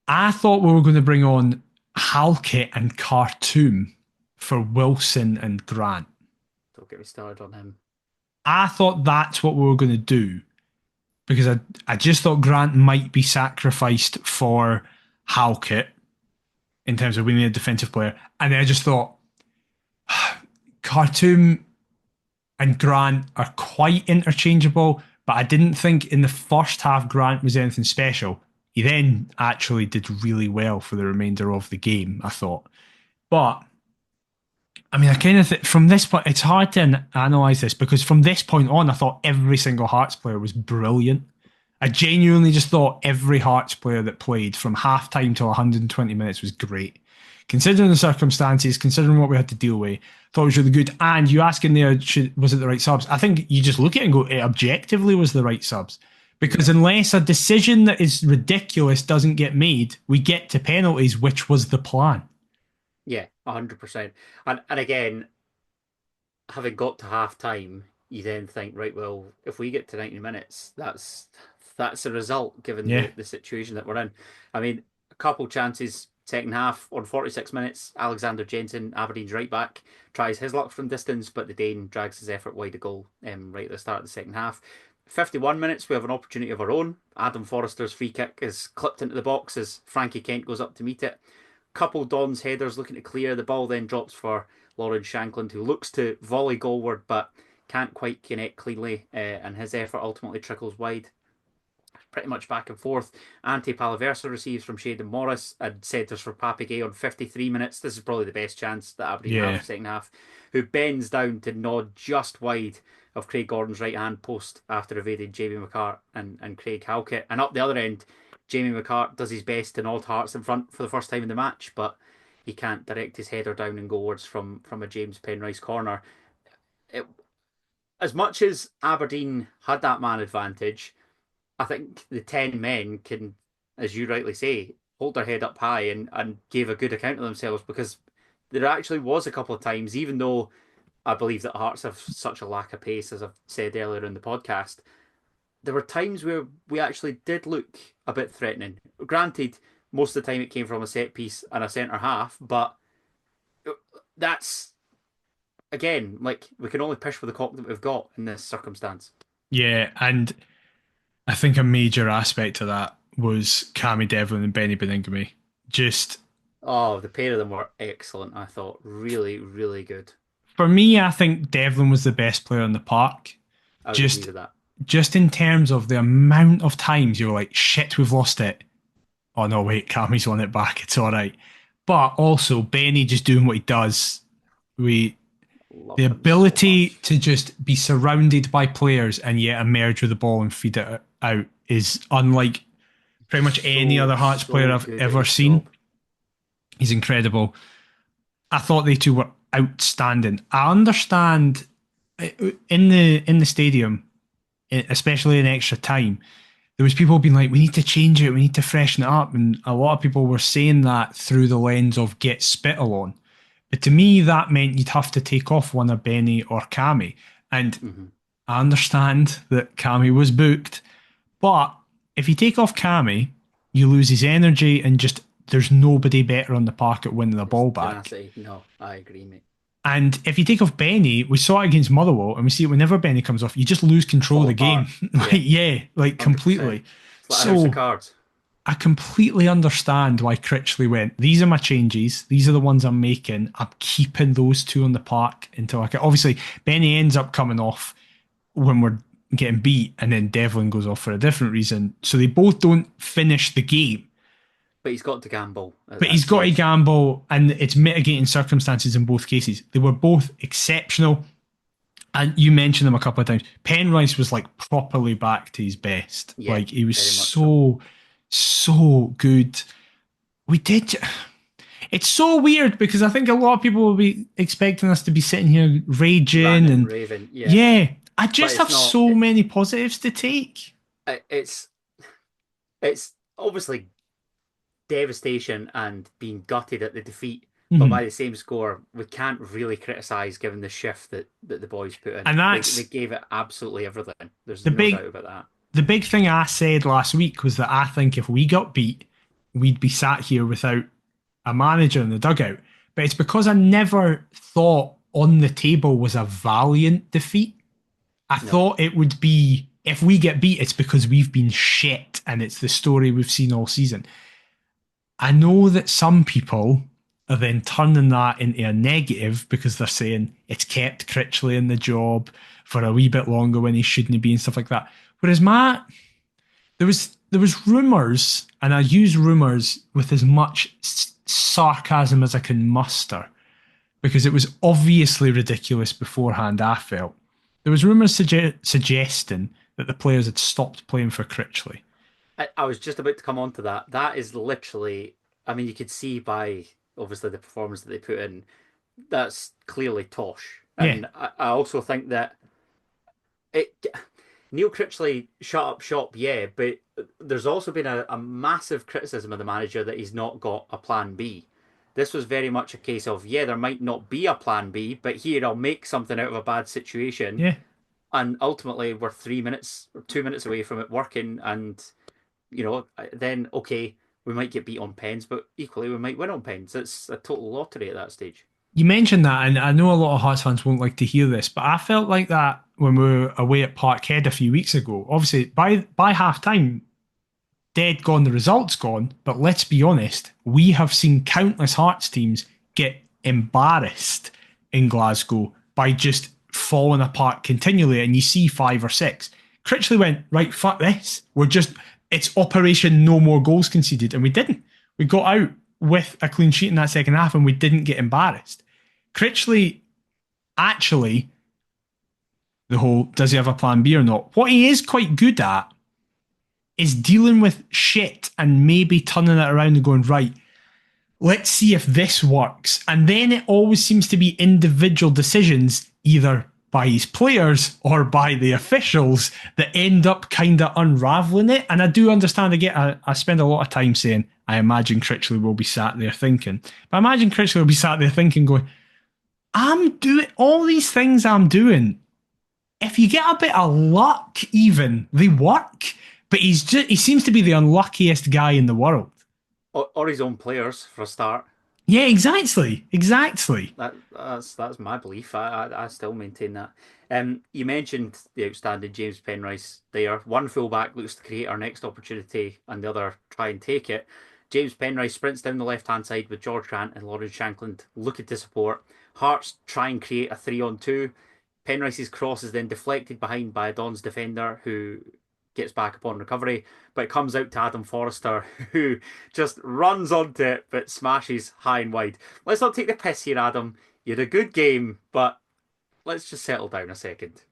I thought we were going to bring on Halkett and Khartoum for Wilson and Grant. Don't get me started on him. I thought that's what we were going to do. Because I just thought Grant might be sacrificed for Halkett in terms of winning a defensive player. And then I just thought Khartoum and Grant are quite interchangeable, but I didn't think in the first half Grant was anything special. He then actually did really well for the remainder of the game, I thought. But I mean, I kind of from this point, it's hard to analyse this because from this point on, I thought every single Hearts player was brilliant. I genuinely just thought every Hearts player that played from half-time till 120 minutes was great. Considering the circumstances, considering what we had to deal with, thought it was really good. And you asking there, was it the right subs? I think you just look at it and go, it objectively was the right subs. Because unless a decision that is ridiculous doesn't get made, we get to penalties, which was the plan. Yeah, 100%. And again, having got to half time, you then think, right, well, if we get to 90 minutes, that's a result given the situation that we're in. I mean, a couple chances second half on 46 minutes. Alexander Jensen, Aberdeen's right back, tries his luck from distance, but the Dane drags his effort wide of goal right at the start of the second half. 51 minutes, we have an opportunity of our own. Adam Forrester's free kick is clipped into the box as Frankie Kent goes up to meet it. Couple Don's headers looking to clear. The ball then drops for Lauren Shankland, who looks to volley goalward but can't quite connect cleanly, and his effort ultimately trickles wide. Pretty much back and forth. Ante Palaversa receives from Shaden Morris and centres for Papigay on 53 minutes. This is probably the best chance that Aberdeen have in the second half, who bends down to nod just wide of Craig Gordon's right-hand post after evading Jamie McCart and Craig Halkett. And up the other end, Jamie McCart does his best to nod Hearts in front for the first time in the match, but he can't direct his header down and goalwards from a James Penrice corner. As much as Aberdeen had that man advantage, I think the 10 men can, as you rightly say, hold their head up high and gave a good account of themselves, because there actually was a couple of times, even though I believe that Hearts have such a lack of pace, as I've said earlier in the podcast, there were times where we actually did look a bit threatening. Granted, most of the time it came from a set piece and a centre half, but that's, again, like, we can only push for the cock that we've got in this circumstance. Yeah, and I think a major aspect of that was Cammy Devlin and Benny Beningame. The pair of them were excellent, I thought. Really, really good. For me, I think Devlin was the best player in the park. I would agree with that. Just in terms of the amount of times you were like, shit, we've lost it. Oh no, wait, Cammy's won it back. It's all right. But also, Benny just doing what he does. The ability to just be surrounded by players and yet emerge with the ball and feed it out is unlike pretty much any other Hearts player I've ever seen. He's incredible. I thought they two were outstanding. I understand in the stadium, especially in extra time, there was people being like, we need to change it, we need to freshen it up, and a lot of people were saying that through the lens of get spittle on. But to me, that meant you'd have to take off one of Benny or Cammy. And I understand that Cammy was booked, but if you take off Cammy, you lose his energy and just there's nobody better on the park at winning the ball back. No, I agree, mate. And if you take off Benny, we saw it against Motherwell, and we see it whenever Benny comes off, you just lose control of the game. Completely. It's like a house of cards. I completely understand why Critley went, these are my changes, these are the ones I'm making, I'm keeping those two on the park until I can. Obviously, Benny ends up coming off when we're getting beat, and then Devlin goes off for a different reason. So they both don't finish the game. But he's got to gamble. And it's mitigating circumstances in both cases. They were both exceptional. And you mentioned them a couple of times. Penrice was like properly back to his best. Yeah, like he was so good. It's so weird because I think a lot of people will be expecting us to be sitting here raging and raving. Yeah. I just have so many positives to take. It's obviously devastation and being gutted at the defeat, but by the same score, we can't really criticise given the shift that the boys put in. And they gave it absolutely everything. There's no doubt about that. The big thing I said last week was that I think if we got beat, we'd be sat here without a manager in the dugout. But it's because I never thought on the table was a valiant defeat. I thought it would be, if we get beat, it's because we've been shit and it's the story we've seen all season. I know that some people are then turning that into a negative because they're saying it's kept Critley in the job for a wee bit longer when he shouldn't be and stuff like that. Whereas there was rumours, and I use rumours with as much sarcasm as I can muster because it was obviously ridiculous beforehand, I felt. There was rumours suggesting that the players had stopped playing for Critley. I was just about to come on to that. That is literally, I mean, you could see by obviously the performance that they put in, that's clearly Tosh. Yeah. And I also think that it Neil Critchley shut up shop, yeah, but there's also been a massive criticism of the manager that he's not got a plan B. This was very much a case of, yeah, there might not be a plan B, but here I'll make something out of a bad situation. Yeah. And ultimately, we're 3 minutes or 2 minutes away from it working. And, then, okay, we might get beat on pens, but equally, we might win on pens. It's a total lottery at that stage. You mentioned that, and I know a lot of Hearts fans won't like to hear this, but I felt like that when we were away at Parkhead a few weeks ago. Obviously, by half time, dead gone, the results gone. But let's be honest, we have seen countless Hearts teams get embarrassed in Glasgow by just falling apart continually, and you see 5 or 6. Critchley went, right, fuck this. It's Operation No More Goals Conceded, and we didn't. We got out with a clean sheet in that second half, and we didn't get embarrassed. Critchley, actually, the whole, does he have a plan B or not? What he is quite good at is dealing with shit and maybe turning it around and going, right, let's see if this works. And then it always seems to be individual decisions, either by his players or by the officials, that end up kind of unraveling it. And I do understand, I spend a lot of time saying, I imagine Critchley will be sat there thinking. But I imagine Critchley will be sat there thinking, going, I'm doing all these things I'm doing. If you get a bit of luck, even, they work. But he seems to be the unluckiest guy in the world. Or his own players, for a start. Yeah, exactly. That's my belief. I still maintain that. You mentioned the outstanding James Penrice there. One fullback looks to create our next opportunity, and the other try and take it. James Penrice sprints down the left-hand side with George Grant and Lawrence Shankland looking to support. Hearts try and create a 3-on-2. Penrice's cross is then deflected behind by a Dons defender who gets back upon recovery, but it comes out to Adam Forrester, who just runs onto it but smashes high and wide. Let's not take the piss here, Adam. You had a good game, but let's just settle down a second.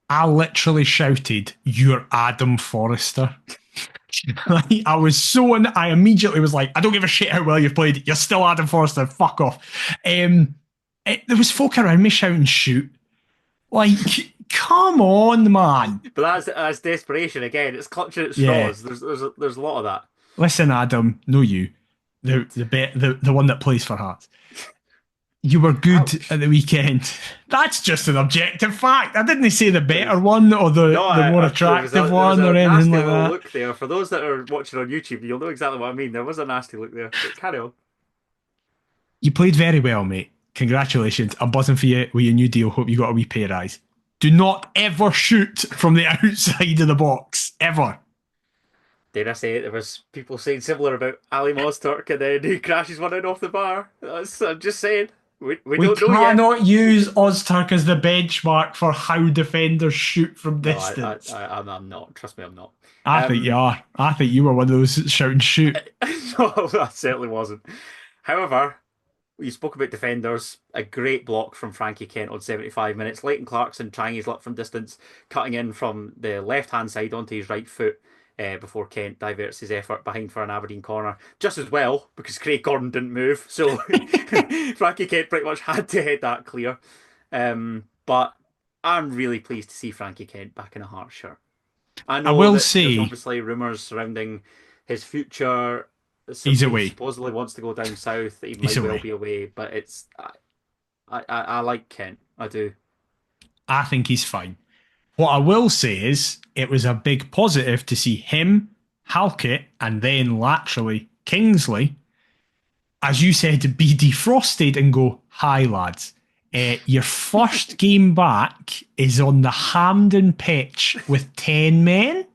I literally shouted, "You're Adam Forrester." I immediately was like, I don't give a shit how well you've played. You're still Adam Forrester. Fuck off. There was folk around me shouting, "Shoot." Like, come on, man. But that's desperation again. It's clutching at straws. Yeah. There's a lot of that. Listen, Adam, no you. The one that plays for Hearts. You were good at the weekend. That's just an objective fact. I didn't say the better one or the more attractive one or anything like that. Look there. For those that are watching on YouTube, you'll know exactly what I mean. There was a nasty look there. But carry on. You played very well, mate. Congratulations. I'm buzzing for you with your new deal. Hope you got a wee pay rise. Do not ever shoot from the outside of the box. Ever. Dare I say it? There was people saying similar about Ali Mosturk, and then he crashes one out off the bar. I'm just saying. We don't know yet. Cannot use Ozturk as the benchmark for how defenders shoot from distance. No, I'm not. Trust me, I'm not. I think you are. I think you were one of those shouting shoot. No, I certainly wasn't. However, you spoke about defenders. A great block from Frankie Kent on 75 minutes. Leighton Clarkson trying his luck from distance, cutting in from the left-hand side onto his right foot before Kent diverts his effort behind for an Aberdeen corner. Just as well, because Craig Gordon didn't move. So Frankie Kent pretty much had to head that clear. But I'm really pleased to see Frankie Kent back in a Hearts shirt. I will say, there's obviously rumours surrounding his future. He's away. Supposedly wants to go down south. He might well be away, but it's I like Kent. I do. I think he's fine. What I will say is it was a big positive to see him, Halkett, and then laterally Kingsley, as you said, be defrosted and go, "Hi lads, your first game back is on the Hampden pitch with 10 men."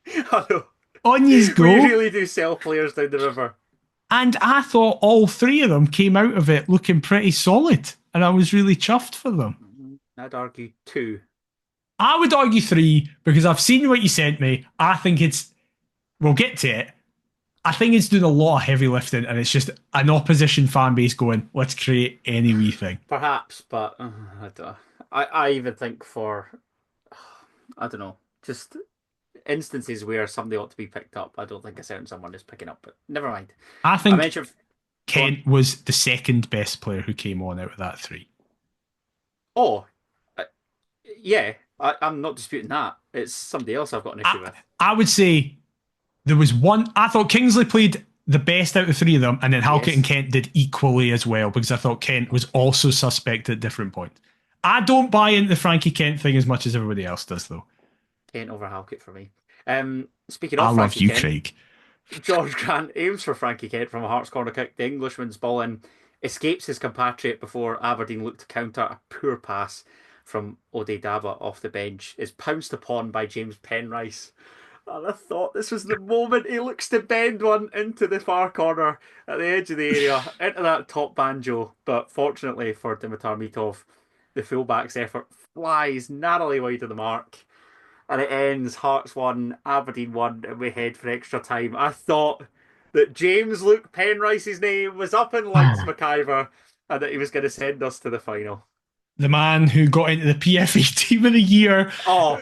I know. On you go. We really do sell players down the river. And I thought all 3 of them came out of it looking pretty solid. And I was really chuffed for them. I'd argue 2. I would argue 3 because I've seen what you sent me. I think we'll get to it. I think it's doing a lot of heavy lifting and it's just an opposition fan base going, let's create any wee thing. Perhaps, but I even think I don't know. just instances where somebody ought to be picked up. I don't think a certain someone is picking up, but never mind. I think mentioned Kent was the second best player who came on out of that three. Oh, yeah, I'm not disputing that. It's somebody else I've got an issue with. I would say there was one. I thought Kingsley played the best out of the three of them, and then Halkett and Kent did equally as well, because I thought Kent was also suspect at different points. I don't buy into the Frankie Kent thing as much as everybody else does, though. Kent over Halkett for me. Speaking of I love you, Kent, Craig. George Grant aims for Frankie Kent from a Hearts corner kick. The Englishman's ball in, escapes his compatriot before Aberdeen look to counter. A poor pass from Dabbagh off the bench is pounced upon by James Penrice. And I thought this was the moment he looks to bend one into the far corner at the edge of the area, into that top banjo. But fortunately for Dimitar Mitov, the fullback's effort flies narrowly wide of the mark. And it ends Hearts 1, Aberdeen 1, and we head for extra time. I thought that James Luke Penrice's name was up in lights, McIver, and that he was going to send us to the final. The man who got into the PFA Team of the Year. Oh,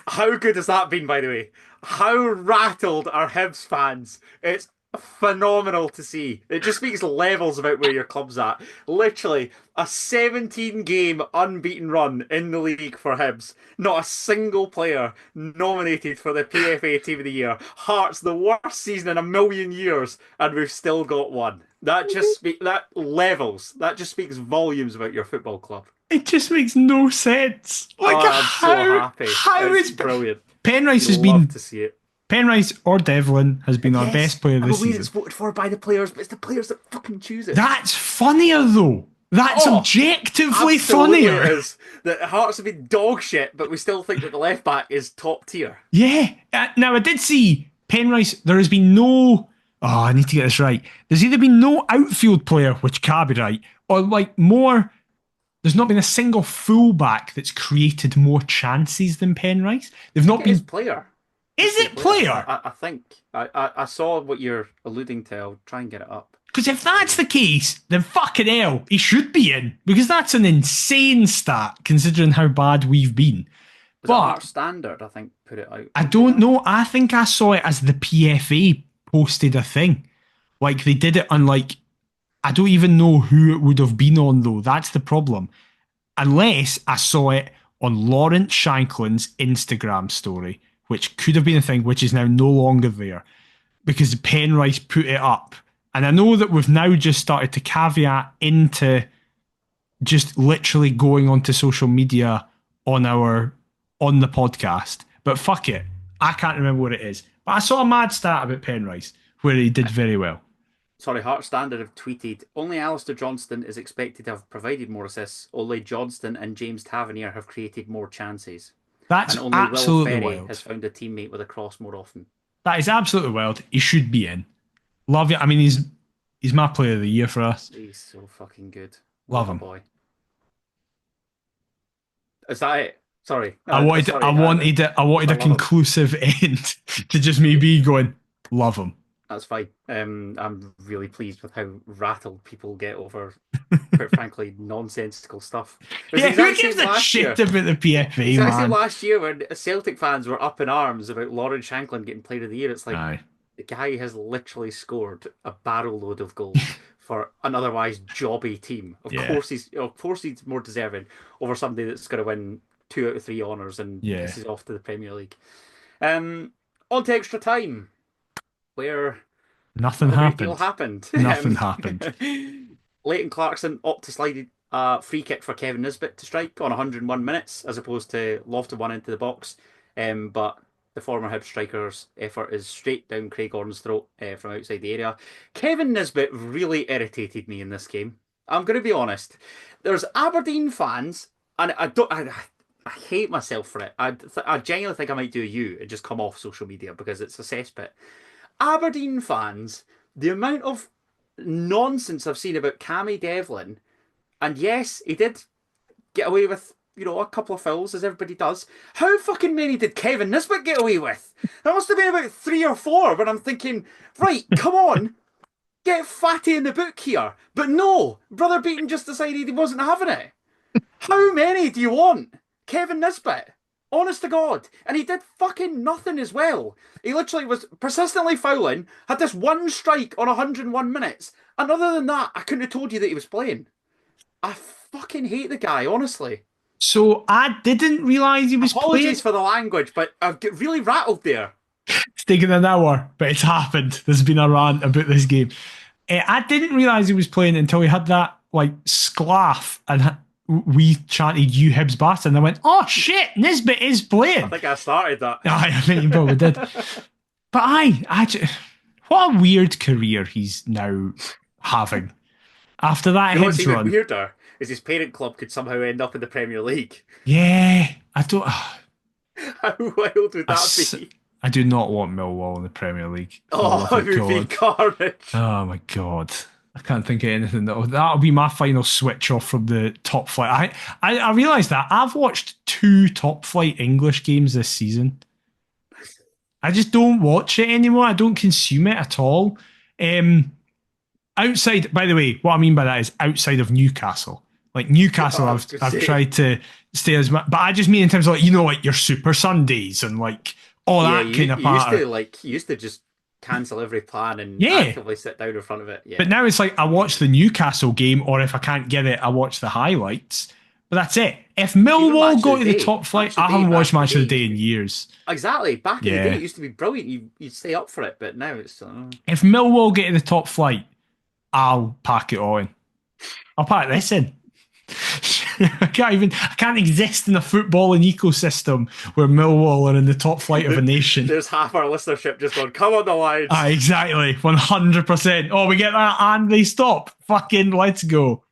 how good has that been, by the way? How rattled are Hibs fans? It's phenomenal to see. It just speaks levels about where your club's at. Literally, a 17-game unbeaten run in the league for Hibs. Not a single player nominated for the PFA Team of the Year. Hearts, the worst season in a million years, and we've still got one. That just that just speaks volumes about your football club. It just makes no sense. Like, I'm so happy. How it's is brilliant. Penrice has love been to see it. Penrice or Devlin has been our best player this season. It's voted for by the players, but it's the players that fucking choose it. That's funnier though. That's objectively funnier. It is. That Hearts have been dog shit, but we still think that the left back is top tier. Yeah. Now I did see Penrice. There has been no. Oh, I need to get this right. There's either been no outfield player, which can't be right, or like more. There's not been a single fullback that's created more chances than Penrice. They've not been player. Is it player? I think I saw what you're alluding to. I'll try and get it up. Because if that's the case, then fucking hell, he should be in. Because that's an insane stat, considering how bad we've been. But Hearts Standard, I think, put it out. I don't know. I think I saw it as the PFA posted a thing. Like, they did it on, like, I don't even know who it would have been on, though. That's the problem. Unless I saw it on Lawrence Shanklin's Instagram story, which could have been a thing, which is now no longer there. Because Penrice put it up. And I know that we've now just started to caveat into just literally going onto social media on the podcast. But fuck it. I can't remember what it is. But I saw a mad stat about Penrice where he did very well. Sorry, Heart Standard have tweeted, only Alistair Johnston is expected to have provided more assists. Only Johnston and James Tavernier have created more chances. That's and only absolutely Will Ferry wild. has found a teammate with a cross more often. That is absolutely wild. He should be in. Love it. I mean, he's my player of the year for us. He's so fucking good. Love him. Boy. Is that it? Sorry. I wanted a conclusive end to just me be going, love him. That's fine. I'm really pleased with how rattled people get over, quite frankly, nonsensical stuff. Yeah, who gives a shit about the PFA, man? Last year when Celtic fans were up in arms about Lawrence Shanklin getting Player of the Year, it's like, the guy has literally scored a barrel load of goals for an otherwise jobby team. Of course he's more deserving over somebody that's going to win 2 out of 3 honours and this is off to the Premier League. On to extra time, where nothing happened. Nothing happened. Leighton Clarkson opted to slide a free kick for Kevin Nisbet to strike on 101 minutes as opposed to lofted one into the box. But the former Hibs striker's effort is straight down Craig Gordon's throat from outside the area. Kevin Nisbet really irritated me in this game. I'm going to be honest. There's Aberdeen fans, and I hate myself for it. I genuinely think I might do you and just come off social media because it's a cesspit. Aberdeen fans, the amount of nonsense I've seen about Cammy Devlin, and yes, he did get away with, a couple of fouls, as everybody does. How fucking many did Kevin Nisbet get away with? There must have been about 3 or 4, but I'm thinking, right, come on, get Fatty in the book here. But no, Brother Beaton just decided he wasn't having it. How many do you want? Kevin Nisbet. Honest to God. And he did fucking nothing as well. He literally was persistently fouling, had this one strike on 101 minutes. And other than that, I couldn't have told you that he was playing. I fucking hate the guy, honestly. So I didn't realise he was Apologies playing. for the language, but I've get really rattled there. It's taken an hour, but it's happened. There's been a rant about this game. I didn't realise he was playing until he had that like sclaff and we chanted "You Hibs Bastard," and I went, "Oh shit, Nisbet is I playing." think I started that. I think you probably did. But what a weird career he's now having after that You know what's Hibs even run. weirder is his parent club could somehow end up in the Premier League. Yeah, I don't. How wild would that be? I do not want Millwall in the Premier League. Oh, it would be carnage. Oh my god. I can't think of anything that'll be my final switch off from the top flight. I realised that I've watched 2 top flight English games this season. I just don't watch it anymore. I don't consume it at all. Outside, by the way, what I mean by that is outside of Newcastle. Like Newcastle, I've tried to stay as much, but I just mean in terms of like, like your Super Sundays and like all that kind of part. You used to just cancel every plan and actively sit down in front of it. Yeah. But now it's like I watch the Newcastle game, or if I can't get it, I watch the highlights. But that's it. If Millwall go to the top flight, I haven't watched Match of the Day in years. Exactly. Back in the day, it used to be brilliant. You'd stay up for it, but now it's... If Millwall get to the top flight, I'll pack it all in. I'll pack this in. I can't exist in a footballing ecosystem where Millwall are in the top flight of a nation. There's half our listenership just going, come on the lines. Exactly. 100%. Oh, we get that and they stop. Fucking let's go.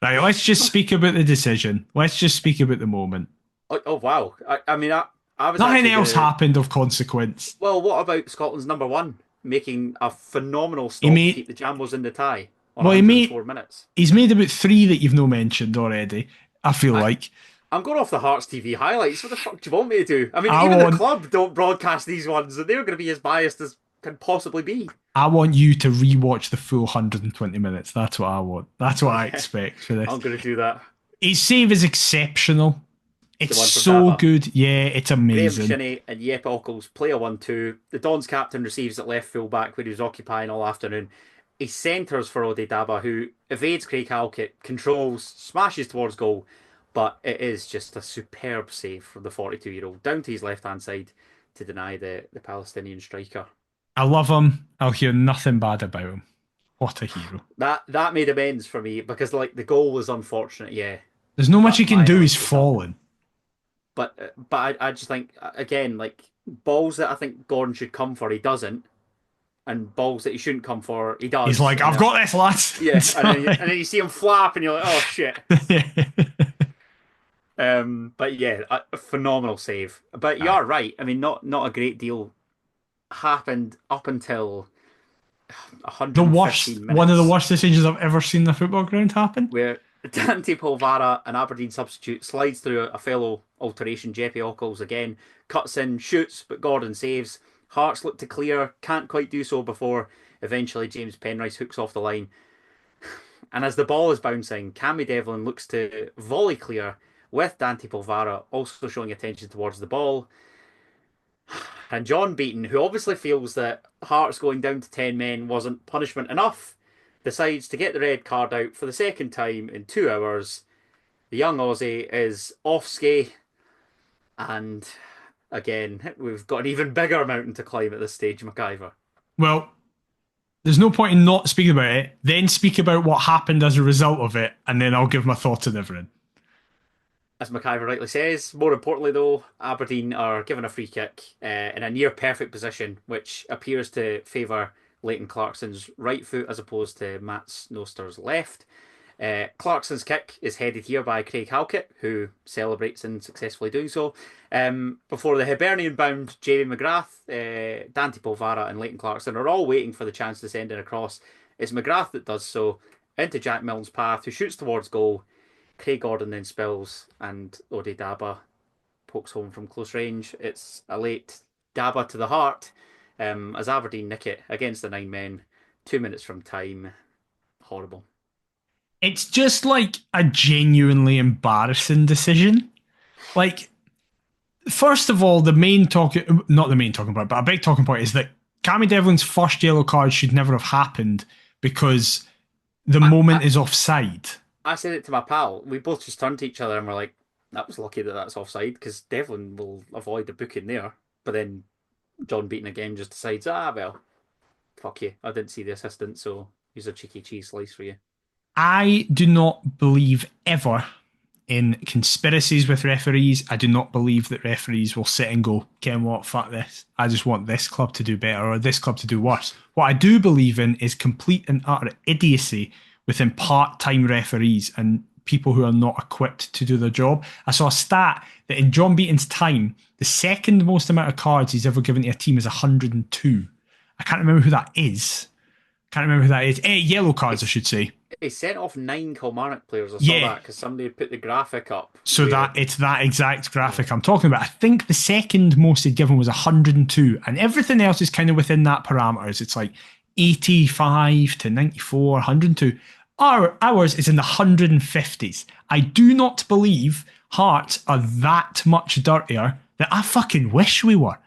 Right, let's just speak about the decision. Let's just speak about the moment. Oh wow. I mean, I was nothing else happened of consequence. Well, what about Scotland's number one making a phenomenal stop to keep the Jambos in the tie? Well, 4 minutes. He's made about 3 that you've no mentioned already. I feel like I'm going off the Hearts TV highlights. What the fuck do you want me to do? I mean, even the club don't broadcast these ones, and they're going to be as biased as can possibly be. I want you to rewatch the full 120 minutes. That's what I want. That's what I expect for this. I'm going to do that. His save is exceptional. It's so Dabbagh. Good. Yeah, it's amazing. Graham Shinney and Yep Ockles play a 1-2. The Dons captain receives at left full back where he was occupying all afternoon. He centres for Dabbagh, who evades Craig Halkett, controls, smashes towards goal, but it is just a superb save from the 42-year-old down to his left-hand side to deny the Palestinian striker. I love him. I'll hear nothing bad about him. What a hero. That made amends for me because like the goal was unfortunate, yeah. There's no much he can do, he's fallen. But I just think, again, like balls that I think Gordon should come for, he doesn't. And balls that he shouldn't come for, he does. He's like, I've got this, lads. Yeah, and then you see him flap, and you're like, oh shit. But yeah, a phenomenal save. But you are right. I mean, not a great deal happened up until 115 minutes. One of the worst decisions I've ever seen in the football ground happen. Where Dante Polvara, an Aberdeen substitute, slides through a fellow alteration. Jeppe Ockles again cuts in, shoots, but Gordon saves. Hearts look to clear, can't quite do so before eventually James Penrice hooks off the line. And as the ball is bouncing, Cammy Devlin looks to volley clear with Dante Polvara also showing attention towards the ball. And John Beaton, who obviously feels that Hearts going down to 10 men wasn't punishment enough, decides to get the red card out for the second time in 2 hours. The young Aussie is off ski, and again, we've got an even bigger mountain to climb at this stage, McIver. Well, there's no point in not speaking about it, then speak about what happened as a result of it, and then I'll give my thoughts on everything. As McIver rightly says, more importantly though, Aberdeen are given a free kick in a near perfect position, which appears to favour Leighton Clarkson's right foot as opposed to Matt Snoster's left. Clarkson's kick is headed here by Craig Halkett, who celebrates in successfully doing so. Before the Hibernian-bound Jamie McGrath, Dante Polvara and Leighton Clarkson are all waiting for the chance to send in a cross. It's McGrath that does so, into Jack Milne's path, who shoots towards goal. Craig Gordon then spills, and Dabbagh pokes home from close range. It's a late Dabbagh to the heart, as Aberdeen nick it against the 9 men, 2 minutes from time. Horrible. It's just like a genuinely embarrassing decision. Like, First of all, not the main talking point, but a big talking point is that Cammy Devlin's first yellow card should never have happened because the I, moment I, is offside. I said it to my pal. We both just turned to each other and were like, that was lucky that that's offside because Devlin will avoid the booking there. But then John Beaton again just decides, well, fuck you. I didn't see the assistant, so here's a cheeky cheese slice for you. I do not believe ever in conspiracies with referees. I do not believe that referees will sit and go, Ken, what, fuck this. I just want this club to do better or this club to do worse. What I do believe in is complete and utter idiocy within part-time referees and people who are not equipped to do their job. I saw a stat that in John Beaton's time, the second most amount of cards he's ever given to a team is 102. I can't remember who that is. Yellow cards, I should say. He sent off 9 Kilmarnock players. I saw Yeah. that because somebody put the graphic up. So that it's that exact graphic I'm talking about. I think the second most he'd given was 102, and everything else is kind of within that parameters. It's like 85 to 94, 102. Ours is in the 150s. I do not believe Hearts are that much dirtier that I fucking wish we were.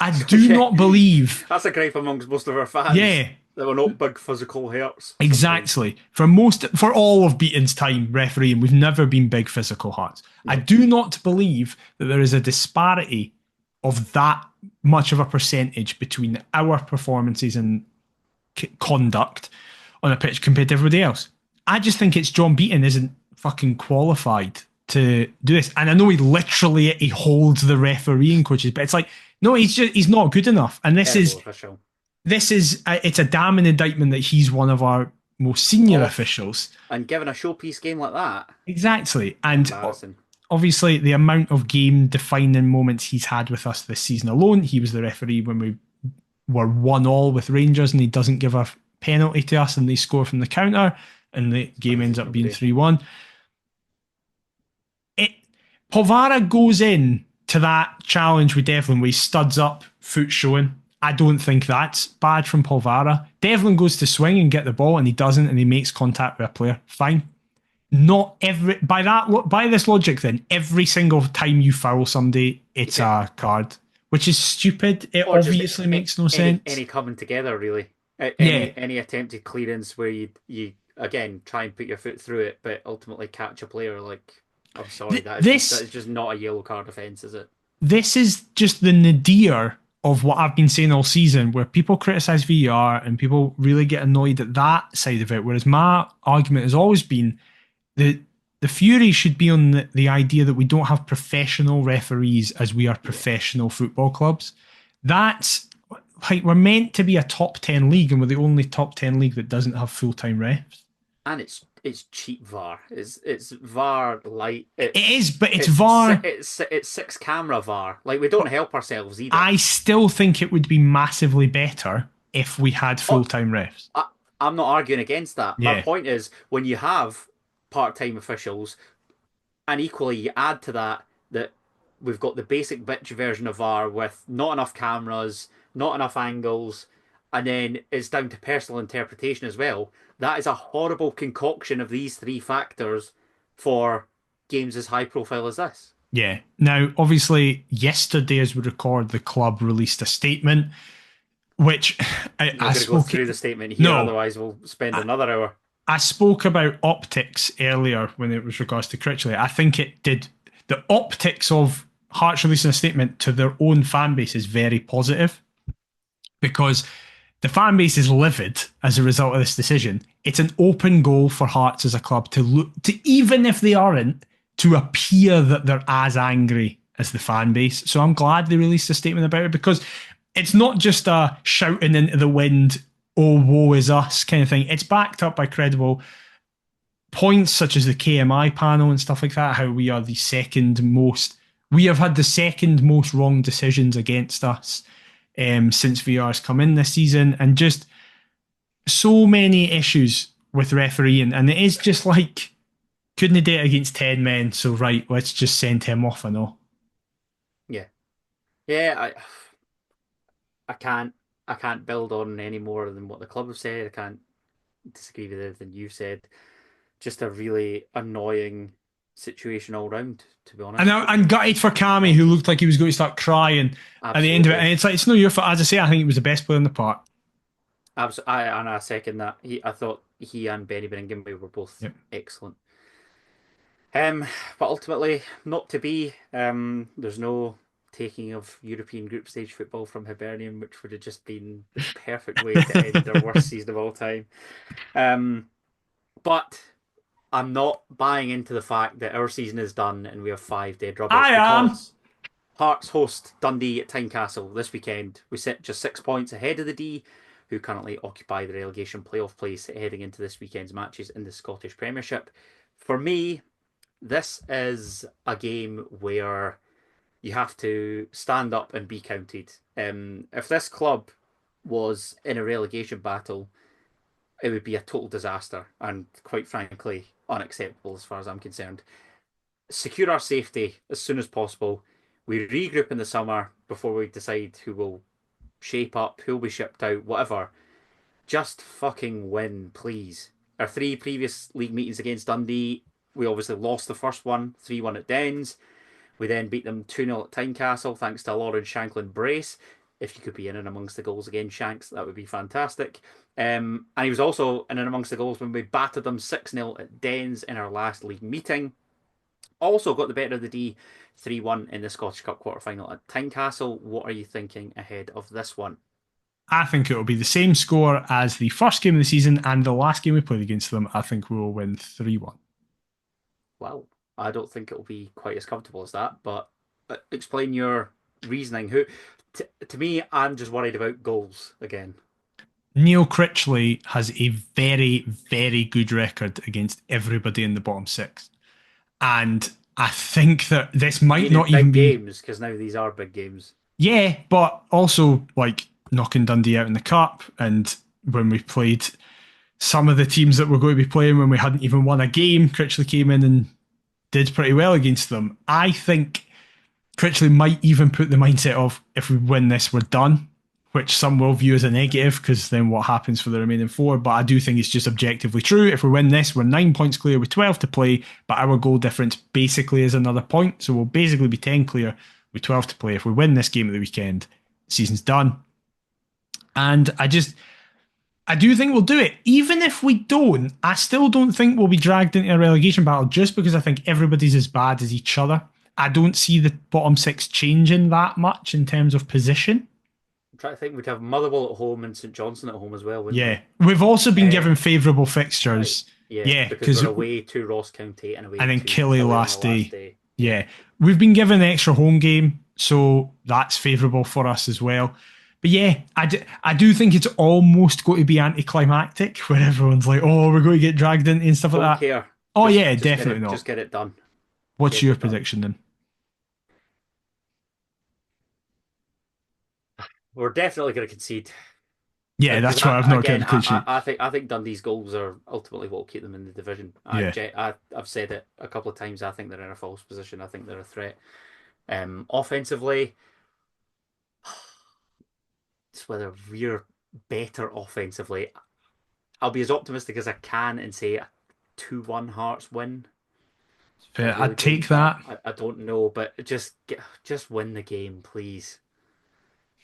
I do not believe. That's a gripe amongst most of our fans. Yeah. That were not big physical hurts. Exactly. For all of Beaton's time refereeing, we've never been big physical Hearts. No. I do not believe that there is a disparity of that much of a percentage between our performances and conduct on a pitch compared to everybody else. I just think it's John Beaton isn't fucking qualified to do this. And I know he holds the refereeing coaches, but it's like, no, he's not good enough. And it's a damning indictment that he's one of our most senior officials. And given a showpiece game like that. Exactly. And obviously the amount of game-defining moments he's had with us this season alone, he was the referee when we were 1-1 with Rangers and he doesn't give a penalty to us and they score from the counter and the game ends up being 3-1. Polvara goes in to that challenge with Devlin where he studs up, foot showing. I don't think that's bad from Polvara. Devlin goes to swing and get the ball and he doesn't and he makes contact with a player. Fine. By this logic then, every single time you foul somebody, it's a card, which is stupid. It obviously makes no sense. Any coming together, really. Any attempted clearance where you again try and put your foot through it, but ultimately catch a player. Like, I'm sorry, that is just not a yellow card offence, is it? This is just the nadir of what I've been saying all season, where people criticise VAR and people really get annoyed at that side of it. Whereas my argument has always been that the fury should be on the idea that we don't have professional referees as we are professional football clubs. That's like, we're meant to be a top 10 league and we're the only top 10 league that doesn't have full-time refs. And it's cheap VAR. It's VAR light. It is, but it's VAR. It's 6-camera VAR. Like, we don't help ourselves either. I still think it would be massively better if we had full-time refs. I'm not arguing against that. Yeah. My point is, when you have part-time officials, and equally you add to that we've got the basic bitch version of VAR with not enough cameras, not enough angles, and then it's down to personal interpretation as well. That is a horrible concoction of these 3 factors for games as high profile as this. Yeah. Now, obviously, yesterday as we record, the club released a statement, which I go through the statement here, otherwise we'll spend another hour. I spoke about optics earlier when it was regards to Critley. I think it did. The optics of Hearts releasing a statement to their own fan base is very positive because the fan base is livid as a result of this decision. It's an open goal for Hearts as a club to look to, even if they aren't, to appear that they're as angry as the fan base. So I'm glad they released a statement about it because it's not just a shouting into the wind, oh, woe is us kind of thing. It's backed up by credible points such as the KMI panel and stuff like that, how we are we have had the second most wrong decisions against us since VR's come in this season, and just so many issues with refereeing. And it is just like, couldn't he do it against 10 men? So, right, let's just send him off and all. Yeah. Yeah, I can't build on any more than what the club have said. I can't disagree with everything you've said. Just a really annoying situation all round, to be honest. And I'm gutted for Cammy, who looked like he was going to start crying at the end of it. And it's like, it's no your fault. As I say, I think he was the best player in the park. Absolutely, and I second that. I thought he and Benny Benningham were both excellent. But ultimately, not to be. There's no taking of European group stage football from Hibernian, which would have just been the perfect way to end their worst season of all time. But I'm not buying into the fact that our season is done and we have 5 dead rubbers. I am. Hearts host Dundee at Tynecastle this weekend. We sit just 6 points ahead of the D, who currently occupy the relegation playoff place heading into this weekend's matches in the Scottish Premiership. For me, this is a game where you have to stand up and be counted. If this club was in a relegation battle, it would be a total disaster and, quite frankly, unacceptable as far as I'm concerned. Secure our safety as soon as possible. We regroup in the summer before we decide who will shape up, who'll be shipped out, whatever. Just fucking win, please. Our 3 previous league meetings against Dundee, we obviously lost the first one, 3-1 at Dens. We then beat them 2-0 at Tynecastle, thanks to a Lauren Shanklin brace. If you could be in and amongst the goals again, Shanks, that would be fantastic. And he was also in and amongst the goals when we battered them 6-0 at Dens in our last league meeting. Also got the better of the D, 3-1 in the Scottish Cup quarter-final at Tynecastle. What are you thinking ahead of this one? I think it will be the same score as the first game of the season and the last game we played against them. I think we will win 3-1. Well, I don't think it will be quite as comfortable as that, but explain your reasoning. To me, I'm just worried about goals again. Neil Critley has a very, very good record against everybody in the bottom 6. And I think that this might not even be games, because now these are big games. Yeah, but also like knocking Dundee out in the cup, and when we played some of the teams that were going to be playing when we hadn't even won a game, Critchley came in and did pretty well against them. I think Critchley might even put the mindset of, if we win this, we're done, which some will view as a negative, because then what happens for the remaining 4? But I do think it's just objectively true. If we win this, we're 9 points clear with 12 to play, but our goal difference basically is another point. So we'll basically be 10 clear with 12 to play. If we win this game at the weekend, the season's done. And I do think we'll do it. Even if we don't, I still don't think we'll be dragged into a relegation battle, just because I think everybody's as bad as each other. I don't see the bottom 6 changing that much in terms of position. I'm trying to think, we'd have Motherwell at home and St Johnstone at home as well, wouldn't Yeah. We've also been given favourable fixtures. Right. Yeah, because we're away to Ross County and away then to Killy last day. Yeah. We've been given an extra home game, so that's favourable for us as well. But yeah, I do think it's almost going to be anticlimactic, where everyone's like, oh, we're going to get dragged into and stuff like that. Don't care. Oh, just definitely not. Just get it done. What's your prediction then? We're definitely going to concede. Yeah, that's why I've not kept the clean sheet. I think Dundee's goals are ultimately what will keep them in the division. I've said it a couple of times. I think they're in a false position. I think they're a threat. Offensively, it's whether we're better offensively. I'll be as optimistic as I can and say a 2-1 Hearts win. I'd take that. I don't know, but just win the game, please.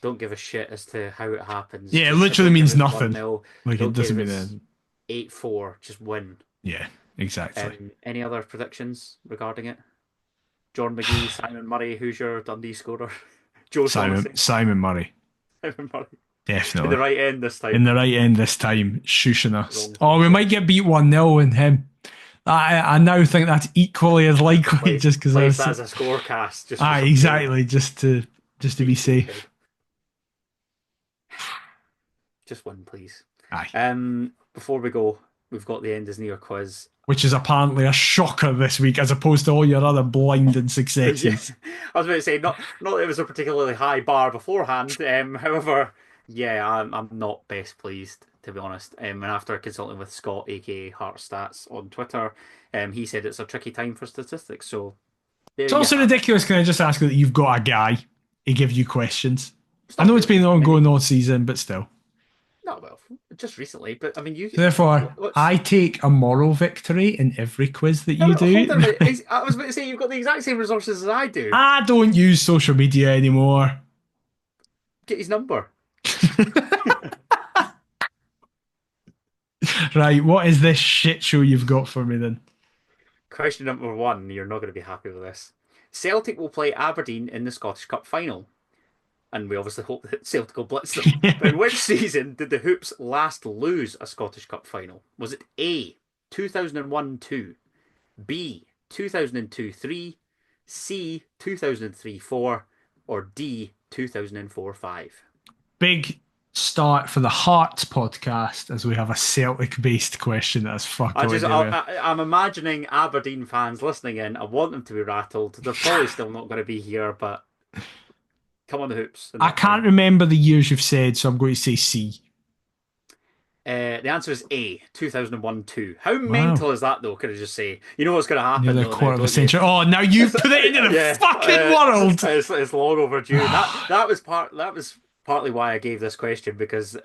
Don't give a shit as to how it happens. Yeah, it literally means nothing. Like, it doesn't mean anything. 8-4, just win. Yeah, exactly. Any other predictions regarding it? John McGee, Simon Murray, who's your Dundee scorer? Simon Murray. Simon Murray. Definitely. In the right end this time. In the right end this time, shushing us. Oh, we might get beat 1-0 in him. I now think that's equally as likely, just because that as a scorecast. Exactly, just to be safe. Just win, please. Aye. Before we go, we've got the End is Near quiz, which is apparently a shocker this week, as opposed to all your other blinding successes. Yes. I was about to say, not that it was a particularly high bar beforehand. However, yeah, I'm not best pleased, to be honest. And after consulting with Scott, aka Heart Stats, on Twitter, he said it's a tricky time for statistics. So it's also ridiculous. Can I just ask that you've got a guy to give you questions? I know it's been ongoing all season, but still. Not well, just recently, but I mean, Therefore, what's. I take a moral victory in every quiz that you Hold on a do. minute. I was about to say you've got the exact same resources as I do. I don't use social media anymore. Get his number. Right, what is this shit show you've got for me then? Question number one. You're not going to be happy with this. Celtic will play Aberdeen in the Scottish Cup final, and we obviously hope that Celtic will blitz them. But in which season did the Hoops last lose a Scottish Cup final? Was it A, 2001-2, B, 2002-3, C, 2003-4, or D, 2004-5? Big start for the Hearts podcast as we have a Celtic based question that's I'm imagining Aberdeen fans listening in. I want them to be rattled. They're probably still not going to be here, but come on the Hoops. I can't remember the years you've said, so I'm going to say C. The answer is A, 2001-2. How mental is that, though? Could I just say, you know what's going to happen? Nearly a quarter of a century. Oh, now you've put it into the fucking world. It's long overdue. That was partly why I gave this question, because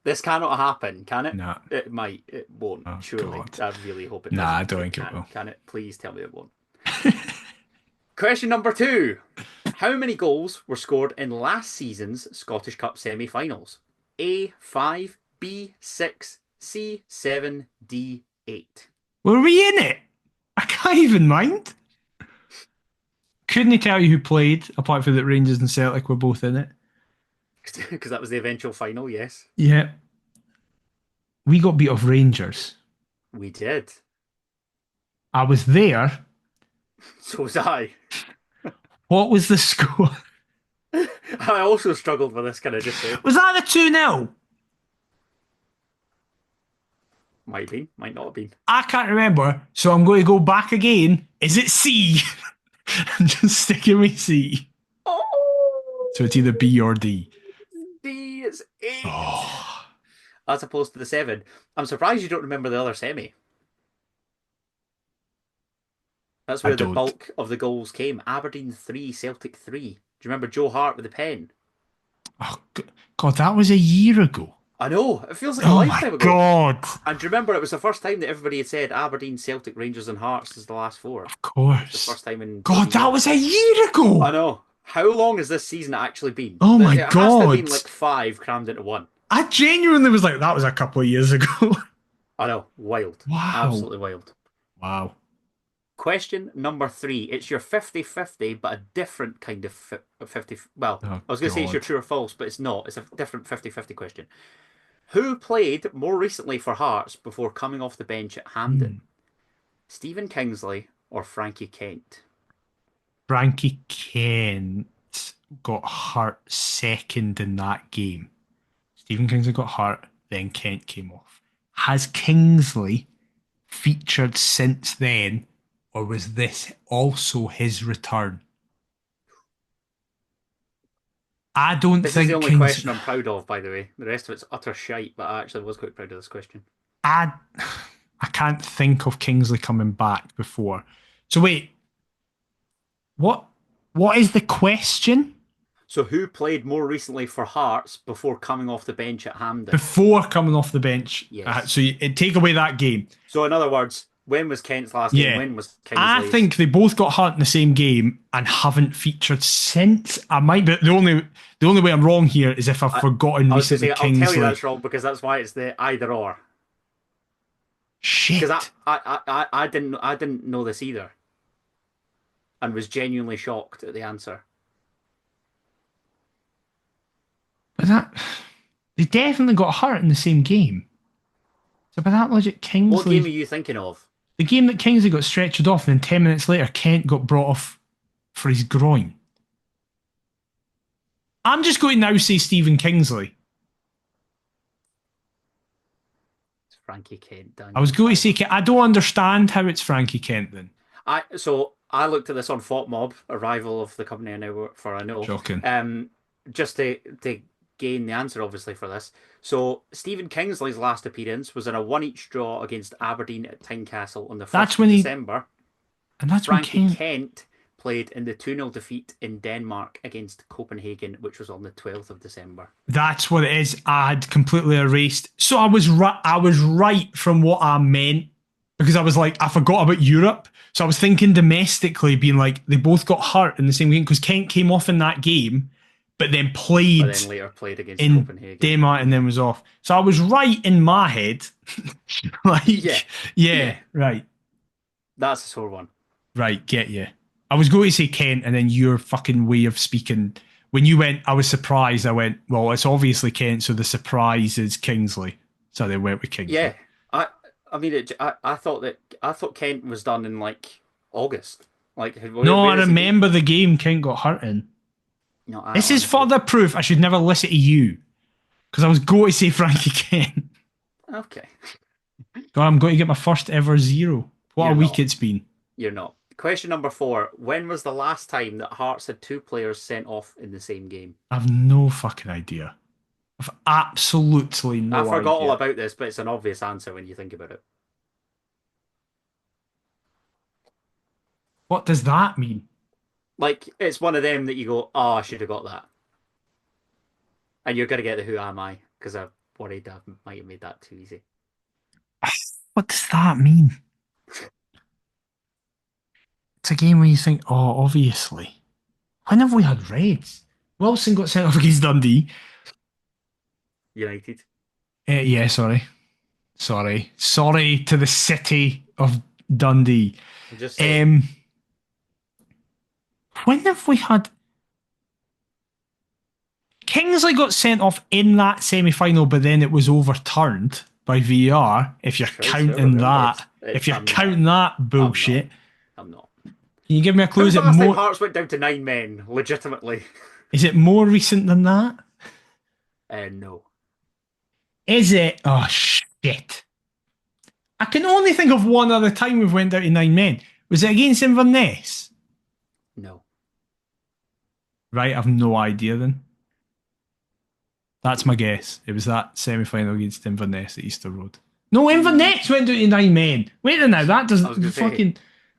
this cannot happen, can it? No. It might. It won't. Oh, surely. God. I really hope it Nah, doesn't. I don't think it will. Can it? Please tell me it won't. Question number 2. How many goals were scored in last season's Scottish Cup semi-finals? A, 5, B, 6, C, 7, D, 8. Were we in it? I can't even mind. Couldn't tell you who played, apart from that Rangers and Celtic were both in it. Because that was the eventual final, yes. Yeah. We got beat off Rangers. We did. I was there. So was I. What was the score? I also struggled with this, can I just say? Was that the 2-0? Might have been, might not have been. I can't remember, so I'm going to go back again. Is it C? I'm just sticking with C. Oh! So it's either B or D. D is 8. Oh. As opposed to the 7. I'm surprised you don't remember the other semi. That's where the bulk of the goals came. Aberdeen 3, Celtic 3. Do you remember Joe Hart with the pen? Oh, God, that was a year ago. I know. It feels like a lifetime ago. Oh, my God. And do you remember it was the first time that everybody had said Aberdeen, Celtic, Rangers and Hearts is the last 4? Of course. The first time in... God, that was a year ago. I know. How long has this season actually been? Oh, my God. It has to have been like 5 crammed into 1. I genuinely was like, that was a couple of years ago. I know. Wild. Wow. Absolutely wild. Wow. Question number 3. It's your 50-50, but a different kind of 50... Well, I was going to say it's your true or false, but it's not. It's a different 50-50 question. Who played more recently for Hearts before coming off the bench at Hampden? Stephen Kingsley or Frankie Kent? Frankie Kent got hurt second in that game. Stephen Kingsley got hurt, then Kent came off. Has Kingsley featured since then, or was this also his return? I don't This think is the only question I'm proud of, by the way. The rest of it's utter shite, but I actually was quite proud of this question. I can't think of Kingsley coming back before. So wait, what is the question? So who played more recently for Hearts before coming off the bench at Hampden? Before coming off the bench. Yes. So take away that game. So in other words, when was Kent's last game? When was Kingsley's? I think they both got hurt in the same game and haven't featured since. I might be the only way I'm wrong here is if I've forgotten recently Kingsley. I'll tell you that's wrong because that's why it's the either or. Shit. Because I didn't know this either, and was genuinely shocked at the answer. But they definitely got hurt in the same game. So by that logic, Kingsley... What game are you thinking of? The game that Kingsley got stretchered off and then 10 minutes later Kent got brought off for his groin. I'm just going to now say Stephen Kingsley. It's Frankie Kent. I was going to say Kent. I don't understand how it's Frankie Kent then. So I looked at this on FOTMob, a rival of the company I now work for, I know. Shocking. Just to gain the answer, obviously, for this. So Stephen Kingsley's last appearance was in a 1-1 draw against Aberdeen at Tynecastle on the 1st of December. And that's Frankie when Kent played in the 2-0 defeat in Denmark against Copenhagen, which was on the 12th of December. That's what it is. I had completely erased. So I was right. I was right from what I meant because I was like, I forgot about Europe. So I was thinking domestically, being like, they both got hurt in the same game because Kent came off in that game, but then played But then later played against in Copenhagen. Denmark and then was off. So I was right in my head. Yeah, right. That's a sore one. Right, get you. I was going to say Kent, and then your fucking way of speaking. When you went, I was surprised. I went, well, it's obviously Kent, so the surprise is Kingsley. So they went with Kingsley. Yeah, I mean, I thought Kent was done in like August. Like, No, I remember the game Kent got hurt in. No, This is further proof I should never listen to you because I was going to say Frankie Kent. Okay. God, I'm going to get my first ever 0. What a week it's been. You're not. Question number 4. When was the last time that Hearts had 2 players sent off in the same game? I've no fucking idea. I've absolutely no idea. I forgot all about this, but it's an obvious answer when you think about it. What does that mean? Like, it's one of them that you go, oh, I should have got that. And you're going to get the who am I, because I worried I might have made that too easy. What does that mean? It's a game where you think, oh, obviously. When have we had Reds? Wilson got sent off against Dundee. United. Yeah, sorry. Sorry to the city of Dundee. Just when have we had... Kingsley got sent off in that semi-final, but then it was overturned by VAR, if you're counting that. If you're counting that bullshit. I'm not. Can you give me a clue? When was the last time Hearts went down to 9 men, legitimately? Is it more recent than that? No. Is it? Oh, shit. I can only think of one other time we've went down to 9 men. Was it against Inverness? No. Right, I've no idea then. That's my guess. It was that semi-final against Inverness at Easter Road. No, Inverness went down to 9 men. Wait a now, that doesn't fucking...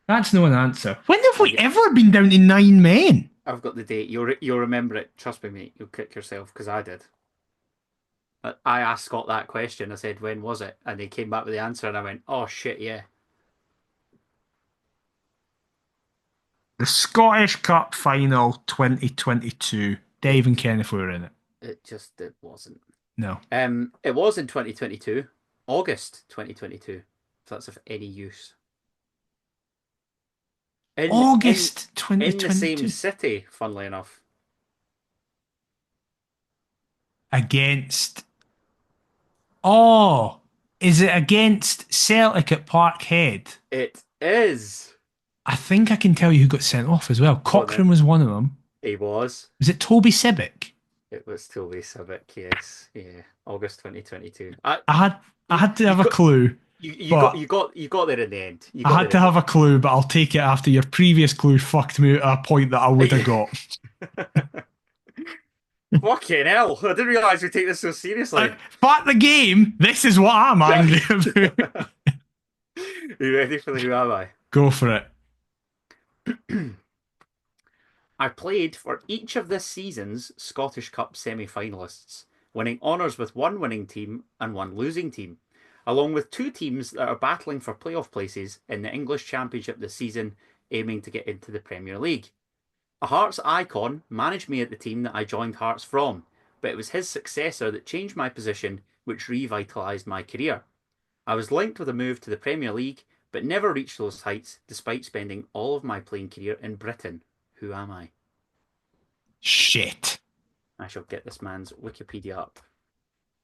That's no an answer. When have we ever been down to 9 men? I've got the date. You'll remember it. Trust me, mate. You'll kick yourself, because I did. I asked Scott that question. I said, when was it? And he came back with the answer, and I went, oh, shit, yeah. The Scottish Cup Final 2022. Dave and Kenneth were in it. It wasn't. No. It was in 2022. August 2022. If that's of any use. August 2022. In the same city, funnily enough. Against... Oh! Is it against Celtic at Parkhead? It is. I think I can tell you who got sent off as well. Cochrane was one of them. He was. Was it Toby Sibbick? It was Toby Sibbick, yes. Yeah. August 2022. I had to have a clue. You got there in the end. I had to have a clue, but I'll take it after your previous clue fucked me at a point that I would have got. Fucking hell. I didn't realise we take this so seriously. Fuck the game. This is what I'm angry about. Are you ready for the who am I? Go for it. I played for each of this season's Scottish Cup semi-finalists, winning honours with one winning team and one losing team, along with 2 teams that are battling for playoff places in the English Championship this season, aiming to get into the Premier League. A Hearts icon managed me at the team that I joined Hearts from, but it was his successor that changed my position, which revitalised my career. I was linked with a move to the Premier League, but never reached those heights despite spending all of my playing career in Britain. Who am I? Shit. I shall get this man's Wikipedia up.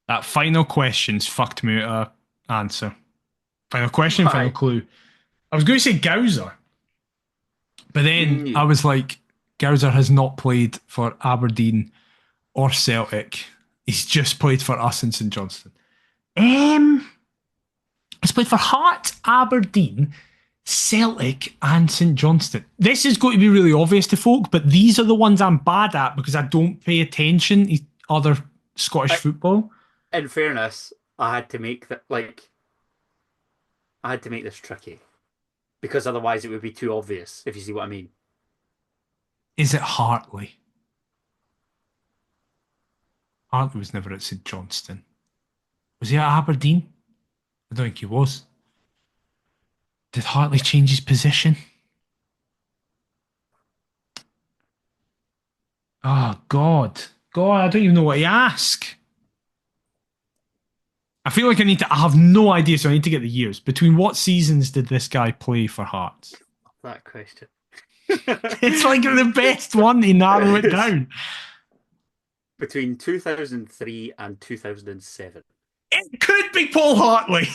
That final question's fucked me out of answer. Final question, final clue. I was going to say Gowser. But then I was like, Gowser has not played for Aberdeen or Celtic. He's just played for us in St Johnstone. He's played for Hearts, Aberdeen, Celtic and St Johnstone. This is going to be really obvious to folk, but these are the ones I'm bad at because I don't pay attention to other Scottish football. In fairness, I had to make that I had to make this tricky because otherwise it would be too obvious, if you see what I mean. Is it Hartley? Hartley was never at St Johnstone. Was he at Aberdeen? I don't think he was. Did Hartley change his position? Oh, God. God, I don't even know what to ask. I feel like I have no idea, so I need to get the years. Between what seasons did this guy play for Hearts? That question. It's like the best one to narrow it down. Between 2003 and 2007. It could be Paul Hartley.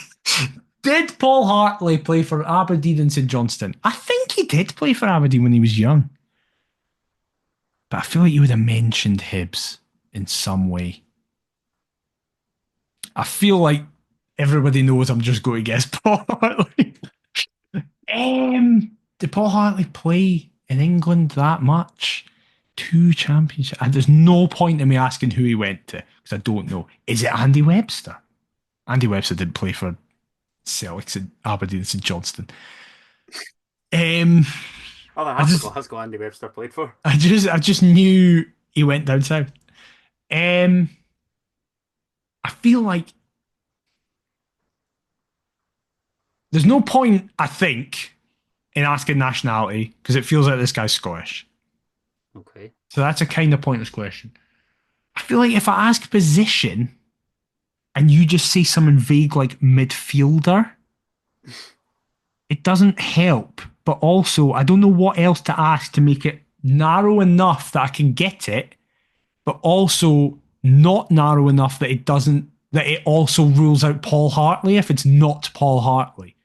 Did Paul Hartley play for Aberdeen and St Johnstone? I think he did play for Aberdeen when he was young. But I feel like you would have mentioned Hibs in some way. I feel like everybody knows I'm just going to guess Paul Hartley. Did Paul Hartley play in England that much? 2 championships. And there's no point in me asking who he went to because I don't know. Is it Andy Webster? Andy Webster didn't play for Celtic, Aberdeen, and St Johnstone. That's what Andy Webster played for. I just knew he went down south. I feel like there's no point, I think, in asking nationality because it feels like this guy's Scottish. Okay. So that's a kind of pointless question. I feel like if I ask position and you just say someone vague like midfielder, it doesn't help. But also, I don't know what else to ask to make it narrow enough that I can get it, but also not narrow enough that it also rules out Paul Hartley if it's not Paul Hartley.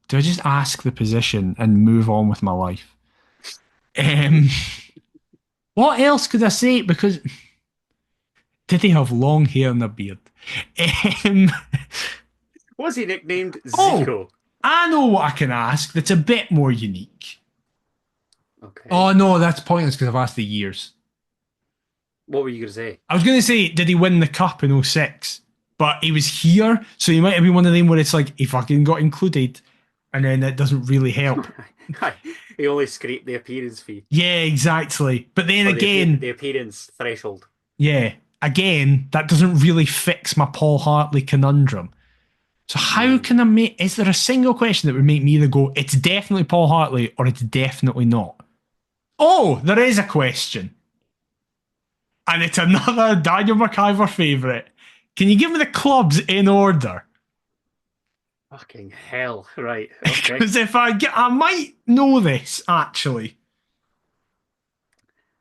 Do I just ask the position and move on with my life? What else could I say? Because did he have long hair and a beard? Was he nicknamed Zico? I know what I can ask that's a bit more unique. Okay. Oh, no, that's pointless because I've asked the years. What were you going to say? I was going to say, did he win the cup in 06? But he was here, so he might have been one of them where it's like, he fucking got included, and then it doesn't really help. He only scraped the appearance fee. Yeah, exactly. But then again... The appearance threshold. Yeah. Again, that doesn't really fix my Paul Hartley conundrum. So how can I make... Is there a single question that would make me either go, it's definitely Paul Hartley, or it's definitely not? Oh, there is a question. And it's another Daniel McIver favourite. Can you give me the clubs in order? Fucking hell. Right. Okay. Because if I might know this, actually.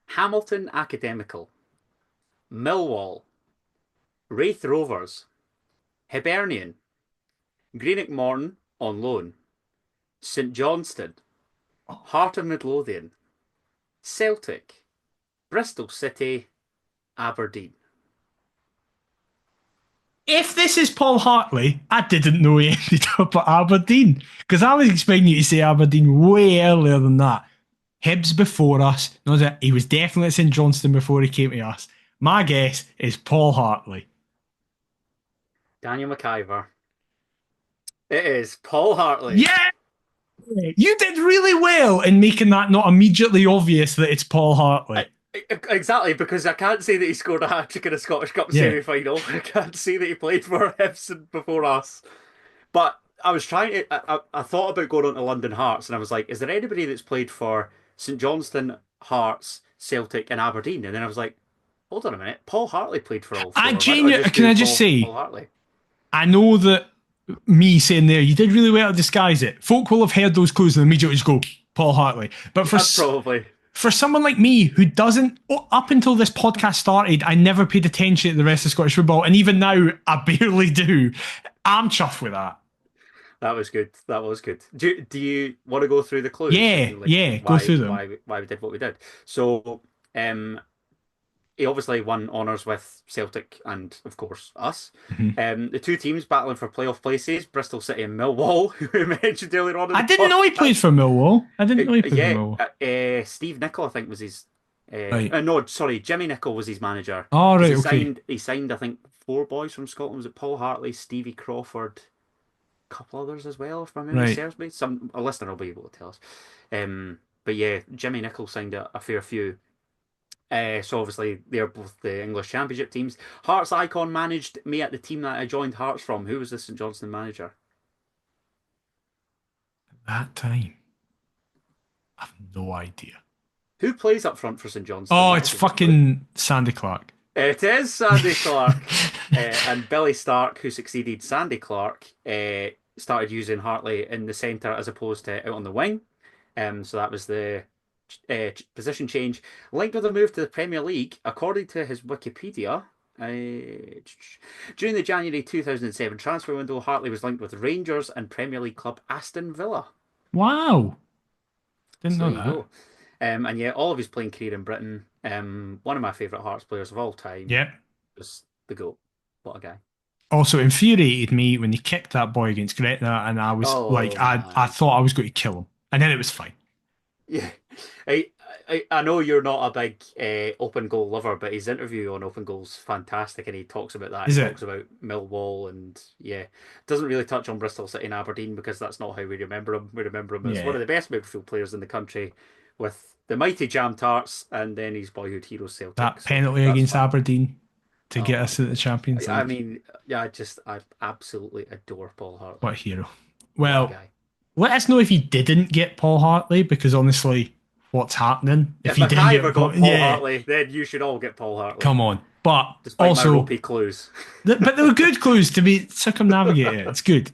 Hamilton Academical. Millwall. Wraith Rovers. Hibernian. Greenock Morton on loan. St Johnstone. Heart of Midlothian. Celtic. Bristol City. Aberdeen. If this is Paul Hartley, I didn't know he ended up at Aberdeen. Because I was expecting you to say Aberdeen way earlier than that. Hibs before us. No, he was definitely at St Johnstone before he came to us. My guess is Paul Hartley. Daniel McIver. It is Paul Hartley. Yeah! You did really well in making that not immediately obvious that it's Paul Hartley. Exactly, because I can't say that he scored a hat-trick in a Scottish Cup semi-final. I can't say that he played for Hibs before us. But I was trying to... I thought about going on to London Hearts, and I was like, is there anybody that's played for St Johnstone, Hearts, Celtic, and Aberdeen? And then I was like, hold on a minute, Paul Hartley played for all four. Can I just say, Paul Hartley? I know that me saying there, you did really well to disguise it. Folk will have heard those clues and immediately just go, Paul Hartley. But for someone like me who doesn't, up until this podcast started, I never paid attention to the rest of Scottish football. And even now, I barely do. I'm chuffed with that. That was good. That was good. Do you want to go through the clues? Yeah, go through them. Why we did what we did. So, he obviously won honours with Celtic and, of course, us. Mm-hmm. The two teams battling for playoff places, Bristol City and Millwall, who we mentioned earlier on. I didn't know he played for Millwall. For Millwall. Steve Nicol, I think, was his... right. No, sorry, Jimmy Nicol was his manager. Oh, right, He signed, I think, 4 boys from Scotland. Was it Paul Hartley, Stevie Crawford, couple others as well, if my memory Right. serves me. A listener will be able to tell us. But yeah, Jimmy Nicholl signed a fair few. So obviously they're both the English Championship teams. Hearts icon managed me at the team that I joined Hearts from. Who was the St Johnstone manager? That time. I have no idea. Who plays up front for St Johnstone? Oh, it's fucking Sandy Clark. It is Sandy Clark. And Billy Stark, who succeeded Sandy Clark, started using Hartley in the centre as opposed to out on the wing. So that was the position change. Linked with a move to the Premier League, according to his Wikipedia. During the January 2007 transfer window, Hartley was linked with Rangers and Premier League club Aston Villa. Wow. Didn't So know there that. you go. And yeah, all of his playing career in Britain. One of my favourite Hearts players of all time. Yep. Just the GOAT. What a guy. Also infuriated me when he kicked that boy against Gretna, and I was I man. thought I was going to kill him. And then it was fine. Yeah. I know you're not a big open goal lover, but his interview on open goal's fantastic, and he talks about that. Is He it? talks about Millwall, and yeah, doesn't really touch on Bristol City and Aberdeen because that's not how we remember him. We remember him as Yeah. one of the best midfield players in the country, with the mighty Jam Tarts, and then his boyhood hero Celtic. That So penalty that's against fun. Aberdeen to get Oh, us to the Champions League. I mean, yeah, I absolutely adore Paul Hartley. What a hero. What a Well, guy. let us know if you didn't get Paul Hartley, because honestly, what's happening? If you didn't Mackay get got Paul Hartley, then you should all get Paul Hartley. Come on. But Despite also, my ropey clues. but they were good clues to be circumnavigate it. It's good.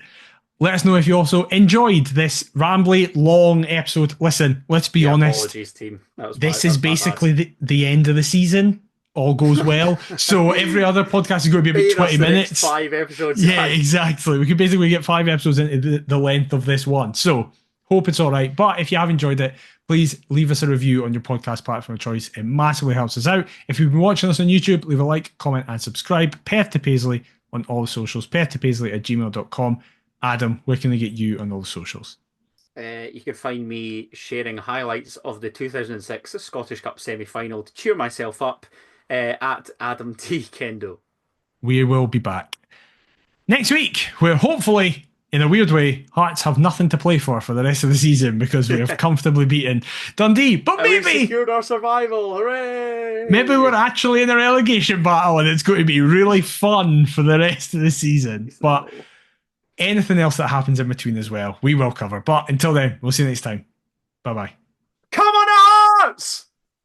Let us know if you also enjoyed this rambly, long episode. Listen, let's be honest. Apologies, team. This is basically the end of the season. All goes well. So every other podcast is going to be about 20 minutes. 5 episodes. Yeah, exactly. We could basically get 5 episodes into the length of this one. So hope it's all right. But if you have enjoyed it, please leave us a review on your podcast platform of choice. It massively helps us out. If you've been watching us on YouTube, leave a like, comment, and subscribe. Perth to Paisley on all the socials. perthtopaisley@gmail.com. Adam, where can they get you on all the socials? You can find me sharing highlights of the 2006 Scottish Cup semi-final to cheer myself up at Adam T. Kendo. We will be back next week, where hopefully, in a weird way, Hearts have nothing to play for the rest of the season because we have comfortably beaten Dundee. But And we've maybe secured our survival. Hooray! maybe we're actually in a relegation battle and it's going to be really fun for the rest of the season. But anything else that happens in between as well, we will cover. But until then, we'll see you next time. Bye-bye.